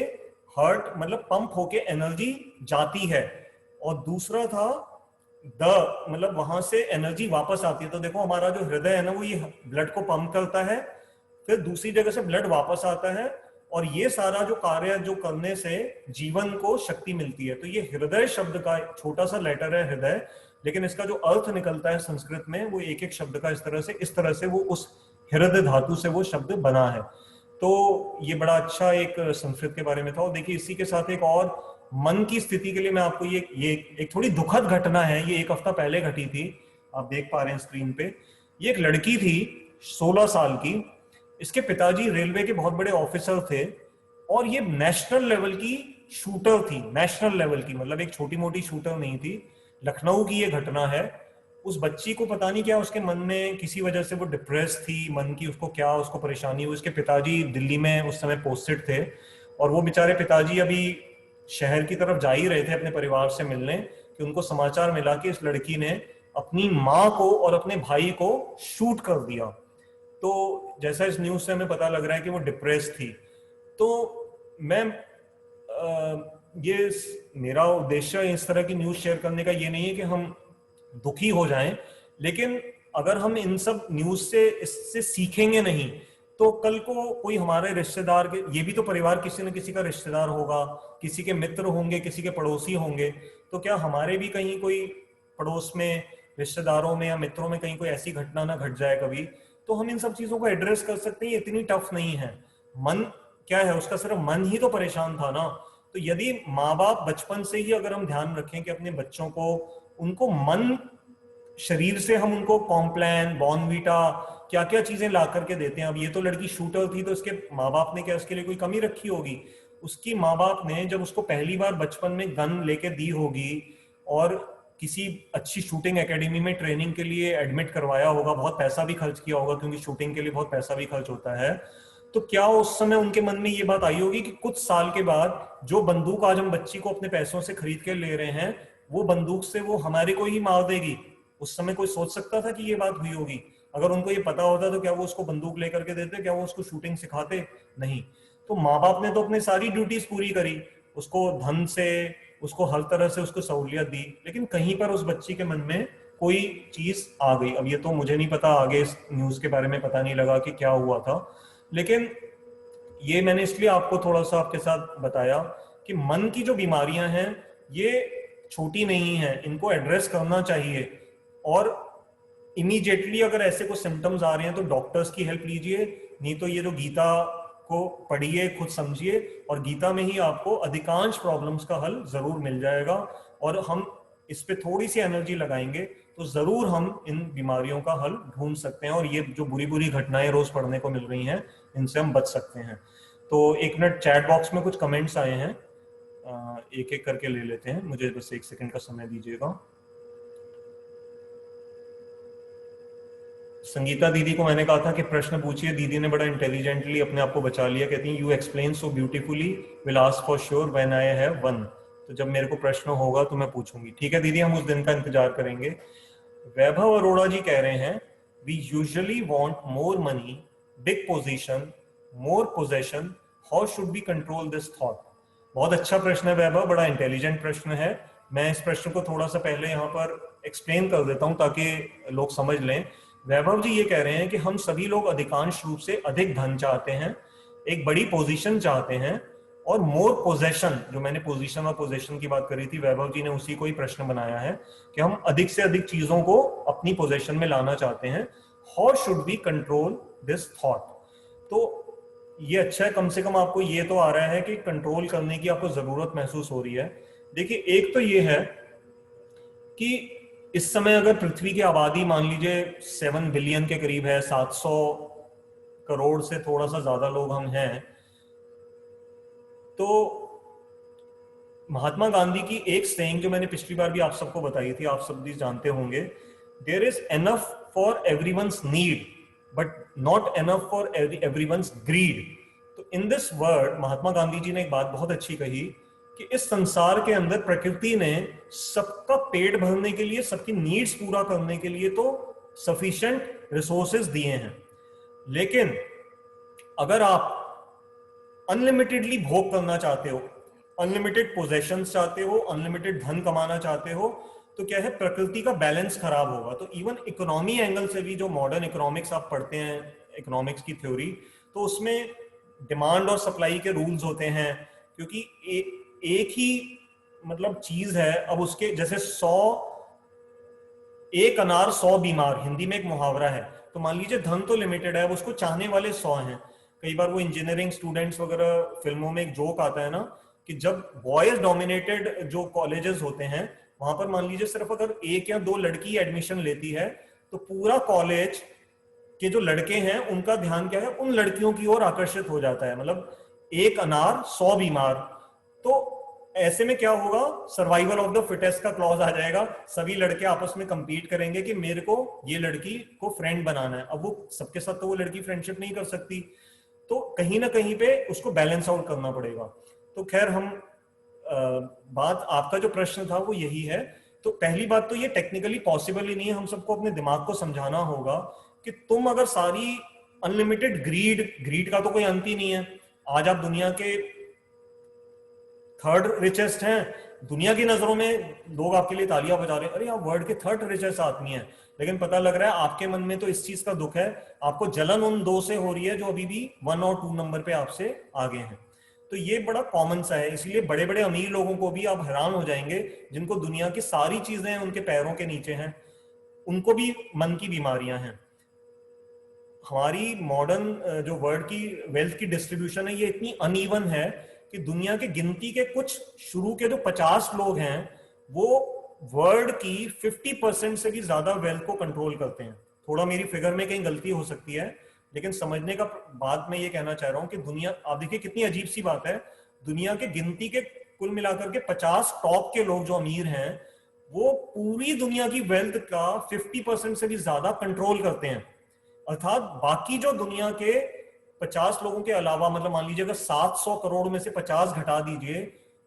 हार्ट मतलब पंप होके एनर्जी जाती है, और दूसरा था द मतलब वहां से एनर्जी वापस आती है। तो देखो हमारा जो हृदय है ना, वो ये ब्लड को पंप करता है, फिर दूसरी जगह से ब्लड वापस आता है, और ये सारा जो कार्य जो करने से जीवन को शक्ति मिलती है। तो ये हृदय शब्द का छोटा सा लेटर है हृदय, लेकिन इसका जो अर्थ निकलता है संस्कृत में वो एक एक शब्द का इस तरह से वो उस हृदय धातु से वो शब्द बना है। तो ये बड़ा अच्छा एक संस्कृत के बारे में था। और देखिए इसी के साथ एक और मन की स्थिति के लिए मैं आपको ये एक थोड़ी दुखद घटना है, ये एक हफ्ता पहले घटी थी, आप देख पा रहे हैं स्क्रीन पे। ये एक लड़की थी 16 साल की, इसके पिताजी रेलवे के बहुत बड़े ऑफिसर थे, और ये नेशनल लेवल की शूटर थी, नेशनल लेवल की, मतलब एक छोटी मोटी शूटर नहीं थी। लखनऊ की ये घटना है। उस बच्ची को पता नहीं क्या उसके मन में किसी वजह से वो डिप्रेस थी, मन की उसको क्या उसको परेशानी हुई। उसके पिताजी दिल्ली में उस समय पोस्टेड थे, और वो बेचारे पिताजी अभी शहर की तरफ जा ही रहे थे अपने परिवार से मिलने कि उनको समाचार मिला कि इस लड़की ने अपनी माँ को और अपने भाई को शूट कर दिया। तो जैसा इस न्यूज से हमें पता लग रहा है कि वो डिप्रेस थी। तो मैं ये मेरा उद्देश्य इस तरह की न्यूज शेयर करने का ये नहीं है कि हम दुखी हो जाएं, लेकिन अगर हम इन सब न्यूज से इससे सीखेंगे नहीं तो कल को कोई हमारे रिश्तेदार के, ये भी तो परिवार किसी न किसी का रिश्तेदार होगा, किसी के मित्र होंगे, किसी के पड़ोसी होंगे, तो क्या हमारे भी कहीं कोई पड़ोस में, रिश्तेदारों में या मित्रों में कहीं कोई ऐसी घटना ना घट जाए कभी, तो हम इन सब चीजों को एड्रेस कर सकते हैं। इतनी टफ नहीं है। मन क्या है, उसका सिर्फ मन ही तो परेशान था ना। तो यदि माँ बाप बचपन से ही अगर हम ध्यान रखें कि अपने बच्चों को, उनको मन शरीर से हम उनको कॉम्प्लान, बॉर्नवीटा, क्या क्या चीजें ला करके देते हैं। अब ये तो लड़की शूटर थी, तो इसके माँ बाप ने क्या उसके लिए कोई कमी रखी होगी? उसकी माँ बाप ने जब उसको पहली बार बचपन में गन लेके दी होगी और किसी अच्छी शूटिंग एकेडमी में ट्रेनिंग के लिए एडमिट करवाया होगा, बहुत पैसा भी खर्च किया होगा क्योंकि शूटिंग के लिए बहुत पैसा भी खर्च होता है, तो क्या उस समय उनके मन में ये बात आई होगी कि कुछ साल के बाद जो बंदूक आज हम बच्ची को अपने पैसों से खरीद के ले रहे हैं, वो बंदूक से वो हमारे को ही मार देगी? उस समय कोई सोच सकता था कि ये बात हुई होगी? अगर उनको ये पता होता तो क्या वो उसको बंदूक लेकर के देते? क्या वो उसको शूटिंग सिखाते? नहीं। तो माँ बाप ने तो अपनी सारी ड्यूटीज पूरी करी, उसको धन से, उसको हर तरह से उसको सहूलियत दी, लेकिन कहीं पर उस बच्ची के मन में कोई चीज आ गई। अब ये तो मुझे नहीं पता, आगे इस न्यूज के बारे में पता नहीं लगा कि क्या हुआ था, लेकिन ये मैंने इसलिए आपको थोड़ा सा आपके साथ बताया कि मन की जो बीमारियां हैं ये छोटी नहीं है, इनको एड्रेस करना चाहिए। और इमीडिएटली अगर ऐसे कुछ सिम्टम्स आ रहे हैं तो डॉक्टर्स की हेल्प लीजिए, नहीं तो ये जो गीता को पढ़िए, खुद समझिए, और गीता में ही आपको अधिकांश प्रॉब्लम्स का हल जरूर मिल जाएगा। और हम इस पे थोड़ी सी एनर्जी लगाएंगे तो जरूर हम इन बीमारियों का हल ढूंढ सकते हैं, और ये जो बुरी बुरी घटनाएं रोज पढ़ने को मिल रही हैं इनसे हम बच सकते हैं। तो एक मिनट, चैट बॉक्स में कुछ कमेंट्स आए हैं, एक एक करके ले लेते हैं, मुझे बस एक सेकंड का समय दीजिएगा। संगीता दीदी को मैंने कहा था कि प्रश्न पूछिए, दीदी ने बड़ा इंटेलिजेंटली अपने आप को बचा लिया। कहती हैं you explain so beautifully, will ask for sure when I have one. तो जब मेरे को प्रश्न होगा तो मैं पूछूंगी। ठीक है दीदी, हम उस दिन का इंतजार करेंगे। वैभव अरोड़ा जी कह रहे हैं we usually want more money, big position, more possession, how should be control this thought? बहुत अच्छा प्रश्न है वैभव, बड़ा इंटेलिजेंट प्रश्न है। मैं इस प्रश्न को थोड़ा सा पहले यहाँ पर एक्सप्लेन कर देता हूँ ताकि लोग समझ लें। वैभव जी ये कह रहे हैं कि हम सभी लोग अधिकांश रूप से अधिक धन चाहते हैं, एक बड़ी पोजीशन चाहते हैं, और मोर पोजेशन, जो मैंने पोजीशन और पोजेशन की बात करी थी, वैभव जी ने उसी को ही प्रश्न बनाया है कि हम अधिक से अधिक चीजों को अपनी पोजेशन में लाना चाहते हैं। How should we control this thought? तो ये अच्छा है, कम से कम आपको ये तो आ रहा है कि कंट्रोल करने की आपको जरूरत महसूस हो रही है। देखिए, एक तो ये है कि इस समय अगर पृथ्वी की आबादी मान लीजिए 7 बिलियन के करीब है, 700 करोड़ से थोड़ा सा ज्यादा लोग हम हैं, तो महात्मा गांधी की एक सेइंग जो मैंने पिछली बार भी आप सबको बताई थी, आप सब भी जानते होंगे, there is enough for everyone's need but not enough for everyone's greed. तो in this word Mahatma Gandhi ji ने एक बात बहुत अच्छी कही कि इस संसार के अंदर प्रकृति ने सबका पेट भरने के लिए, सबकी नीड्स पूरा करने के लिए तो सफिशिएंट रिसोर्सेज दिए हैं, लेकिन अगर आप अनलिमिटेडली भोग करना चाहते हो, अनलिमिटेड पोजेशंस चाहते हो, अनलिमिटेड धन कमाना चाहते हो, तो क्या है, प्रकृति का बैलेंस खराब होगा। तो इवन इकोनॉमी एंगल से भी, जो मॉडर्न इकोनॉमिक्स आप पढ़ते हैं इकोनॉमिक्स की थ्योरी, तो उसमें डिमांड और सप्लाई के रूल्स होते हैं, क्योंकि एक ही मतलब चीज है, अब उसके जैसे 1 अनार 100 बीमार, हिंदी में एक मुहावरा है, तो मान लीजिए धन तो लिमिटेड है, अब उसको चाहने वाले 100 हैं। कई बार वो इंजीनियरिंग स्टूडेंट्स वगैरह फिल्मों में एक जोक आता है ना, कि जब बॉयज डोमिनेटेड जो कॉलेजेस होते हैं वहां पर मान लीजिए सिर्फ अगर 1 या 2 लड़की एडमिशन लेती है, तो पूरा कॉलेज के जो लड़के हैं उनका ध्यान क्या है, उन लड़कियों की ओर आकर्षित हो जाता है। मतलब 1 अनार 100 बीमार, तो ऐसे में क्या होगा, सर्वाइवल ऑफ द फिटेस्ट का क्लॉज आ जाएगा, सभी लड़के आपस में कंपीट करेंगे कि मेरे को ये लड़की को फ्रेंड बनाना है। अब वो सबके साथ तो वो लड़की फ्रेंडशिप नहीं कर सकती, तो कहीं ना कहीं पे उसको बैलेंस आउट करना पड़ेगा। तो खैर हम बात, आपका जो प्रश्न था वो यही है। तो पहली बात तो ये टेक्निकली पॉसिबल ही नहीं है, हम सबको अपने दिमाग को समझाना होगा कि तुम अगर सारी अनलिमिटेड ग्रीड का तो कोई अंत ही नहीं है। आज आप दुनिया के 3rd रिचेस्ट हैं, दुनिया की नजरों में लोग आपके लिए तालियां बजा रहे हैं, अरे आप वर्ल्ड के 3rd रिचेस्ट आदमी हैं, लेकिन पता लग रहा है आपके मन में तो इस चीज का दुख है, आपको जलन उन 2 से हो रही है जो अभी भी 1 और 2 नंबर पे आपसे आगे हैं। तो ये बड़ा कॉमन सा है, इसलिए बड़े बड़े अमीर लोगों को भी आप हैरान हो जाएंगे, जिनको दुनिया की सारी चीजें उनके पैरों के नीचे हैं, उनको भी मन की बीमारियां हैं। हमारी मॉडर्न जो वर्ल्ड की वेल्थ की डिस्ट्रीब्यूशन है, ये इतनी अनइवन है कि दुनिया के गिनती के कुछ शुरू के जो 50 लोग हैं वो वर्ल्ड की 50% से भी ज्यादा वेल्थ को कंट्रोल करते हैं। थोड़ा मेरी फिगर में कहीं गलती हो सकती है, लेकिन समझने का बात मैं ये कहना चाह रहा हूं कि दुनिया, आप देखिए कितनी अजीब सी बात है, दुनिया के गिनती के कुल मिलाकर के 50 टॉप के लोग जो अमीर हैं, वो पूरी दुनिया की वेल्थ का 50% से भी ज्यादा कंट्रोल करते हैं। अर्थात बाकी जो दुनिया के 50 लोगों के अलावा, मतलब मान लीजिए अगर 700 करोड़ में से 50 घटा दीजिए,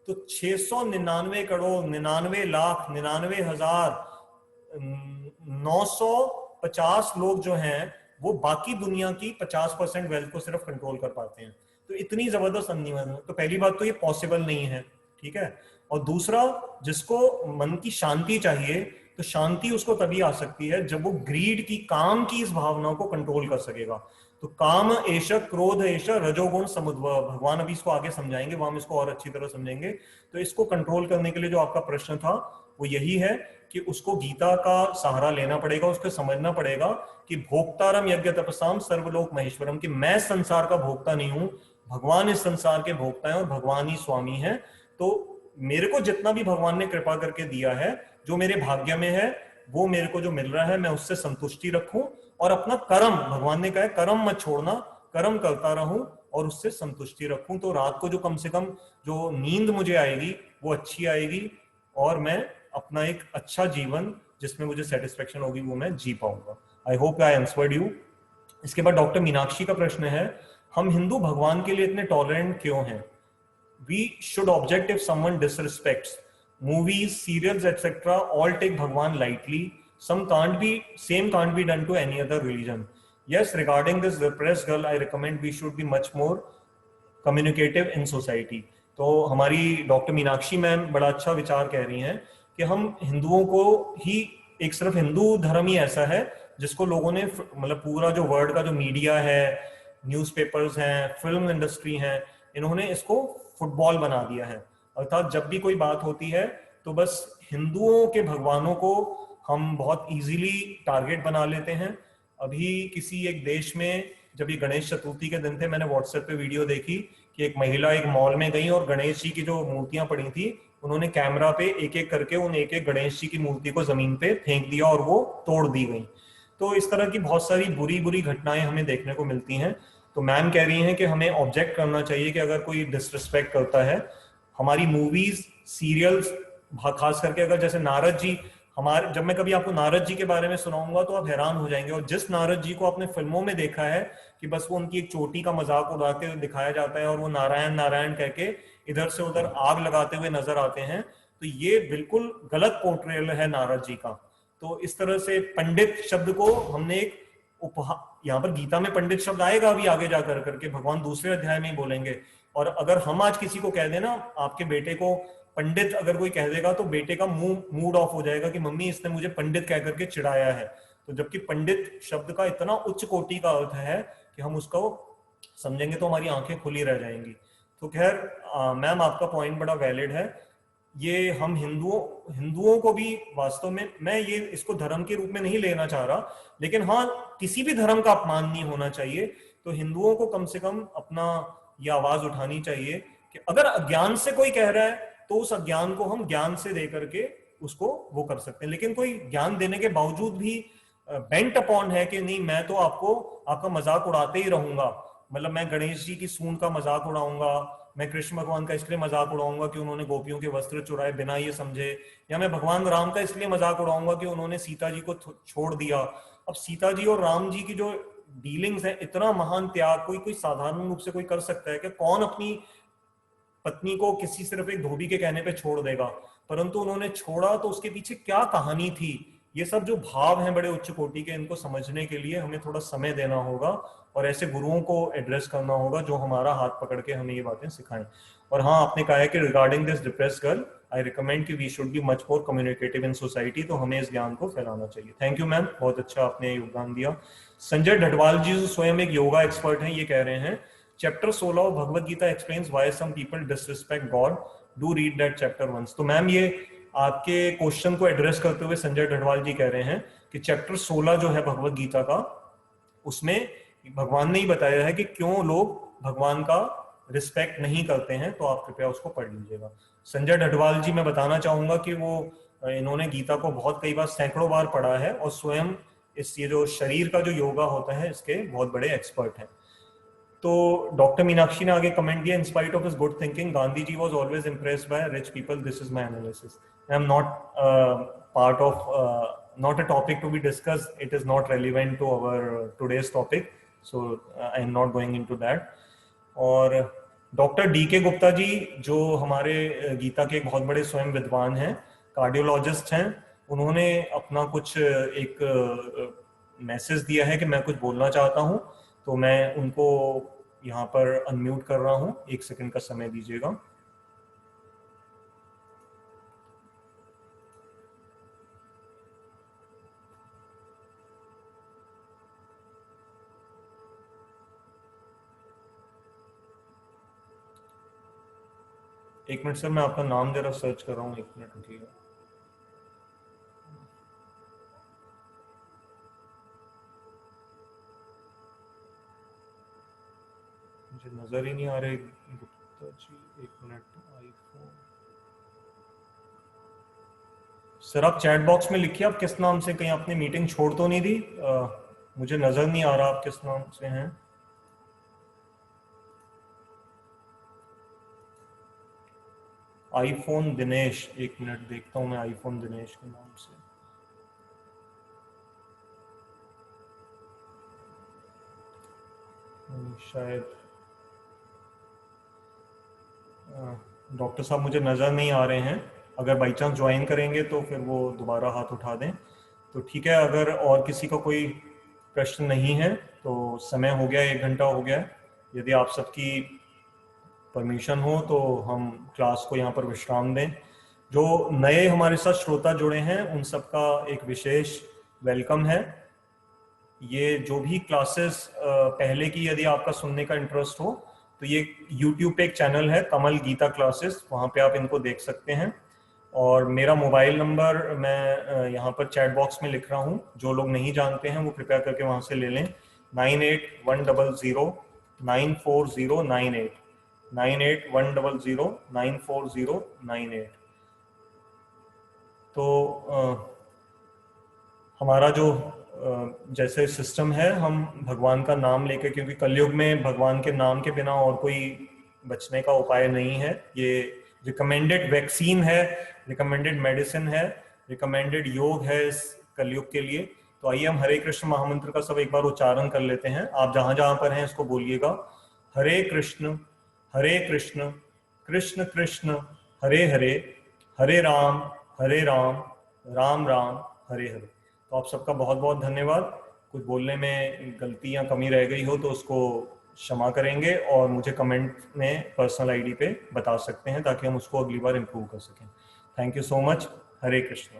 तो 699 करोड़ 99 लाख 99,950 लोग जो हैं वो बाकी दुनिया की 50% वेल्थ को सिर्फ कंट्रोल कर पाते हैं। तो इतनी जबरदस्त अनिवार्य है। तो पहली बात तो ये पॉसिबल नहीं है, ठीक है। और दूसरा, जिसको मन की शांति चाहिए, तो शांति उसको तभी आ सकती है जब वो ग्रीड की, काम की इस भावना को कंट्रोल कर सकेगा। तो काम एष, क्रोध एष, रजोगुण समुद्भव, भगवान अभी इसको आगे समझाएंगे, वहां हम इसको और अच्छी तरह समझेंगे। तो इसको कंट्रोल करने के लिए जो आपका प्रश्न था वो यही है कि उसको गीता का सहारा लेना पड़ेगा, उसको समझना पड़ेगा कि भोक्तारम यज्ञ तपसाम सर्वलोक महेश्वरम, कि मैं संसार का भोक्ता नहीं हूं, भगवान इस संसार के भोक्ता है और भगवान ही स्वामी है। तो मेरे को जितना भी भगवान ने कृपा करके दिया है, जो मेरे भाग्य में है, वो मेरे को जो मिल रहा है, मैं उससे संतुष्टि रखूं और अपना कर्म, भगवान ने कहा है कर्म मत छोड़ना, कर्म करता रहूं और उससे संतुष्टि रखूं। तो रात को जो कम से कम जो नींद मुझे आएगी वो अच्छी आएगी और मैं अपना एक अच्छा जीवन जिसमें मुझे सेटिस्फेक्शन होगी वो मैं जी पाऊंगा। I hope I answered you. इसके बाद डॉक्टर मीनाक्षी का प्रश्न है, हम हिंदू भगवान के लिए इतने टॉलरेंट क्यों हैं? We should object if someone disrespects. Movies, serials, etc. all take Bhagwan lightly. Same can't be done to any other religion. Yes, regarding this repressed girl, I recommend we should be much more communicative in society. तो हमारी doctor Meenakshi ma'am बड़ा अच्छा विचार कह रही हैं कि हम हिंदुओं को ही, एक सिर्फ हिंदू धर्म ही ऐसा है जिसको लोगों ने, मतलब पूरा जो वर्ल्ड का जो मीडिया है, न्यूज़पेपर्स हैं, फिल्म इंडस्ट्री हैं, इन्होंने इसको फुटबॉल बना दिया है। अर्थात जब भी कोई बात होती है तो बस हिंदुओं के भगवानों को हम बहुत इजीली टारगेट बना लेते हैं। अभी किसी एक देश में जब ये गणेश चतुर्थी के दिन थे, मैंने व्हाट्सएप पे वीडियो देखी कि एक महिला एक मॉल में गई और गणेश जी की जो मूर्तियां पड़ी थी, उन्होंने कैमरा पे एक एक करके उन एक एक गणेश जी की मूर्ति को जमीन पे फेंक दिया और वो तोड़ दी गई। तो इस तरह की बहुत सारी बुरी बुरी घटनाएं हमें देखने को मिलती हैं। तो मैम कह रही हैं कि हमें ऑब्जेक्ट करना चाहिए कि अगर कोई डिसरिस्पेक्ट करता है। हमारी मूवीज, सीरियल्स, खास करके अगर जैसे नारद जी, हमारे, जब मैं कभी आपको नारद जी के बारे में सुनाऊंगा तो आप हैरान हो जाएंगे। और जिस नारद जी को आपने फिल्मों में देखा है कि बस वो उनकी एक चोटी का मजाक उड़ाते हुए दिखाया जाता है और वो नारायण नारायण कह के इधर से उधर आग लगाते हुए नजर आते हैं, तो ये बिल्कुल गलत पोर्ट्रेयल है नारद जी का। तो इस तरह से पंडित शब्द को हमने एक यहाँ पर गीता में पंडित शब्द आएगा अभी आगे जाकर करके, भगवान दूसरे अध्याय में ही बोलेंगे। और अगर हम आज किसी को कह देना, आपके बेटे को पंडित अगर कोई कह देगा तो बेटे का मूड ऑफ हो जाएगा कि मम्मी इसने मुझे पंडित कह करके चिढ़ाया है। तो जबकि पंडित शब्द का इतना उच्च कोटि का अर्थ है कि हम उसको समझेंगे तो हमारी आंखें खुली रह जाएंगी। तो खैर मैम, आपका पॉइंट बड़ा वैलिड है। ये हम हिंदुओं को भी वास्तव में, मैं ये इसको धर्म के रूप में नहीं लेना चाह रहा, लेकिन हाँ, किसी भी धर्म का अपमान नहीं होना चाहिए। तो हिंदुओं को कम से कम अपना ये आवाज उठानी चाहिए कि अगर अज्ञान से कोई कह रहा है तो उस अज्ञान को हम ज्ञान से दे करके उसको वो कर सकते हैं। लेकिन कोई ज्ञान देने के बावजूद भी बेंट अपॉन है कि नहीं, मैं तो आपका मजाक उड़ाते ही रहूंगा, मतलब मैं गणेश जी की सूंड का मजाक उड़ाऊंगा, मैं कृष्ण भगवान का इसलिए मजाक उड़ाऊंगा कि उन्होंने गोपियों के वस्त्र चुराए बिना ये समझे, या मैं भगवान राम का इसलिए मजाक उड़ाऊंगा कि उन्होंने सीता जी को छोड़ दिया। अब सीता जी और राम जी की जो डीलिंग्स है, इतना महान त्याग कोई साधारण रूप से कोई कर सकता है कि कौन अपनी पत्नी को किसी सिर्फ एक धोबी के कहने पे छोड़ देगा? परंतु उन्होंने छोड़ा तो उसके पीछे क्या कहानी थी, ये सब जो भाव हैं बड़े उच्च कोटि के, इनको समझने के लिए हमें थोड़ा समय देना होगा और ऐसे गुरुओं को एड्रेस करना होगा जो हमारा हाथ पकड़ के हमें ये बातें सिखाएं। और हाँ, आपने कहा है कि regarding this depressed girl, I recommend कि we should be much more communicative in society, तो हमें इस ज्ञान को फैलाना चाहिए। थैंक यू मैम, बहुत अच्छा आपने योगदान दिया। संजय ढटवाल जी जो स्वयं एक योगा एक्सपर्ट हैं, ये कह रहे हैं chapter 16 of Bhagavad Gita explains why some people disrespect god, do read that chapter once. तो मैम, ये आपके क्वेश्चन को एड्रेस करते हुए संजय ढटवाल जी कह रहे हैं कि चैप्टर 16 जो है भगवद गीता का, उसमें भगवान ने ही बताया है कि क्यों लोग भगवान का रिस्पेक्ट नहीं करते हैं, तो आप कृपया उसको पढ़ लीजिएगा। संजय ढटवाल जी, मैं बताना चाहूंगा कि वो इन्होंने गीता को बहुत कई बार, सैकड़ों बार पढ़ा है और स्वयं ये जो शरीर का जो योगा होता है इसके बहुत बड़े एक्सपर्ट हैं। तो डॉक्टर मीनाक्षी ने आगे कमेंट दिया, in spite of his good thinking Gandhi ji was always impressed by rich people, this is my analysis. I am not part of not a topic to be discussed, it is not relevant to our today's topic, so I am not going into that. और doctor D के गुप्ता जी जो हमारे गीता के एक बहुत बड़े स्वयं विद्वान हैं, कार्डियोलॉजिस्ट हैं, उन्होंने अपना कुछ एक मैसेज दिया है कि मैं कुछ बोलना चाहता हूं, तो मैं उनको यहाँ पर अनम्यूट कर रहा हूं, 1 सेकंड का समय दीजिएगा। एक मिनट सर, मैं आपका नाम जरा सर्च कर रहा हूँ, 1 मिनट रुकिएगा। मुझे नजर ही नहीं आ रहे Gupta ji, 1 minute. IPhone sir, आप चैट बॉक्स में लिखिए आप किस नाम से, कहीं आपने मीटिंग छोड़ तो नहीं दी? मुझे नजर नहीं आ रहा आप किस नाम से हैं। आईफोन दिनेश, 1 मिनट देखता हूं मैं आईफोन दिनेश के नाम से। शायद डॉक्टर साहब मुझे नजर नहीं आ रहे हैं, अगर बाई चांस ज्वाइन करेंगे तो फिर वो दोबारा हाथ उठा दें तो ठीक है। अगर और किसी का कोई प्रश्न नहीं है तो समय हो गया, 1 घंटा हो गया है। यदि आप सबकी परमिशन हो तो हम क्लास को यहाँ पर विश्राम दें। जो नए हमारे साथ श्रोता जुड़े हैं उन सबका एक विशेष वेलकम है। ये जो भी क्लासेस पहले की यदि आपका सुनने का इंटरेस्ट हो तो ये YouTube पे एक चैनल है कमल गीता क्लासेस, वहाँ पे आप इनको देख सकते हैं। और मेरा मोबाइल नंबर मैं यहाँ पर चैट बॉक्स में लिख रहा हूँ, जो लोग नहीं जानते हैं वो कृपया करके वहाँ से ले लें। 9810094098 9810094098। तो हमारा जो जैसे सिस्टम है, हम भगवान का नाम लेकर, क्योंकि कलयुग में भगवान के नाम के बिना और कोई बचने का उपाय नहीं है। ये रिकमेंडेड वैक्सीन है, रिकमेंडेड मेडिसिन है, रिकमेंडेड योग है इस कलयुग के लिए। तो आइए हम हरे कृष्ण महामंत्र का सब एक बार उच्चारण कर लेते हैं। आप जहां जहां पर हैं इसको बोलिएगा। हरे कृष्ण कृष्ण कृष्ण हरे हरे, हरे राम राम राम हरे हरे। तो आप सबका बहुत बहुत धन्यवाद। कुछ बोलने में गलती या कमी रह गई हो तो उसको क्षमा करेंगे और मुझे कमेंट में पर्सनल आईडी पे बता सकते हैं ताकि हम उसको अगली बार इम्प्रूव कर सकें। Thank you so much. Hare Krishna.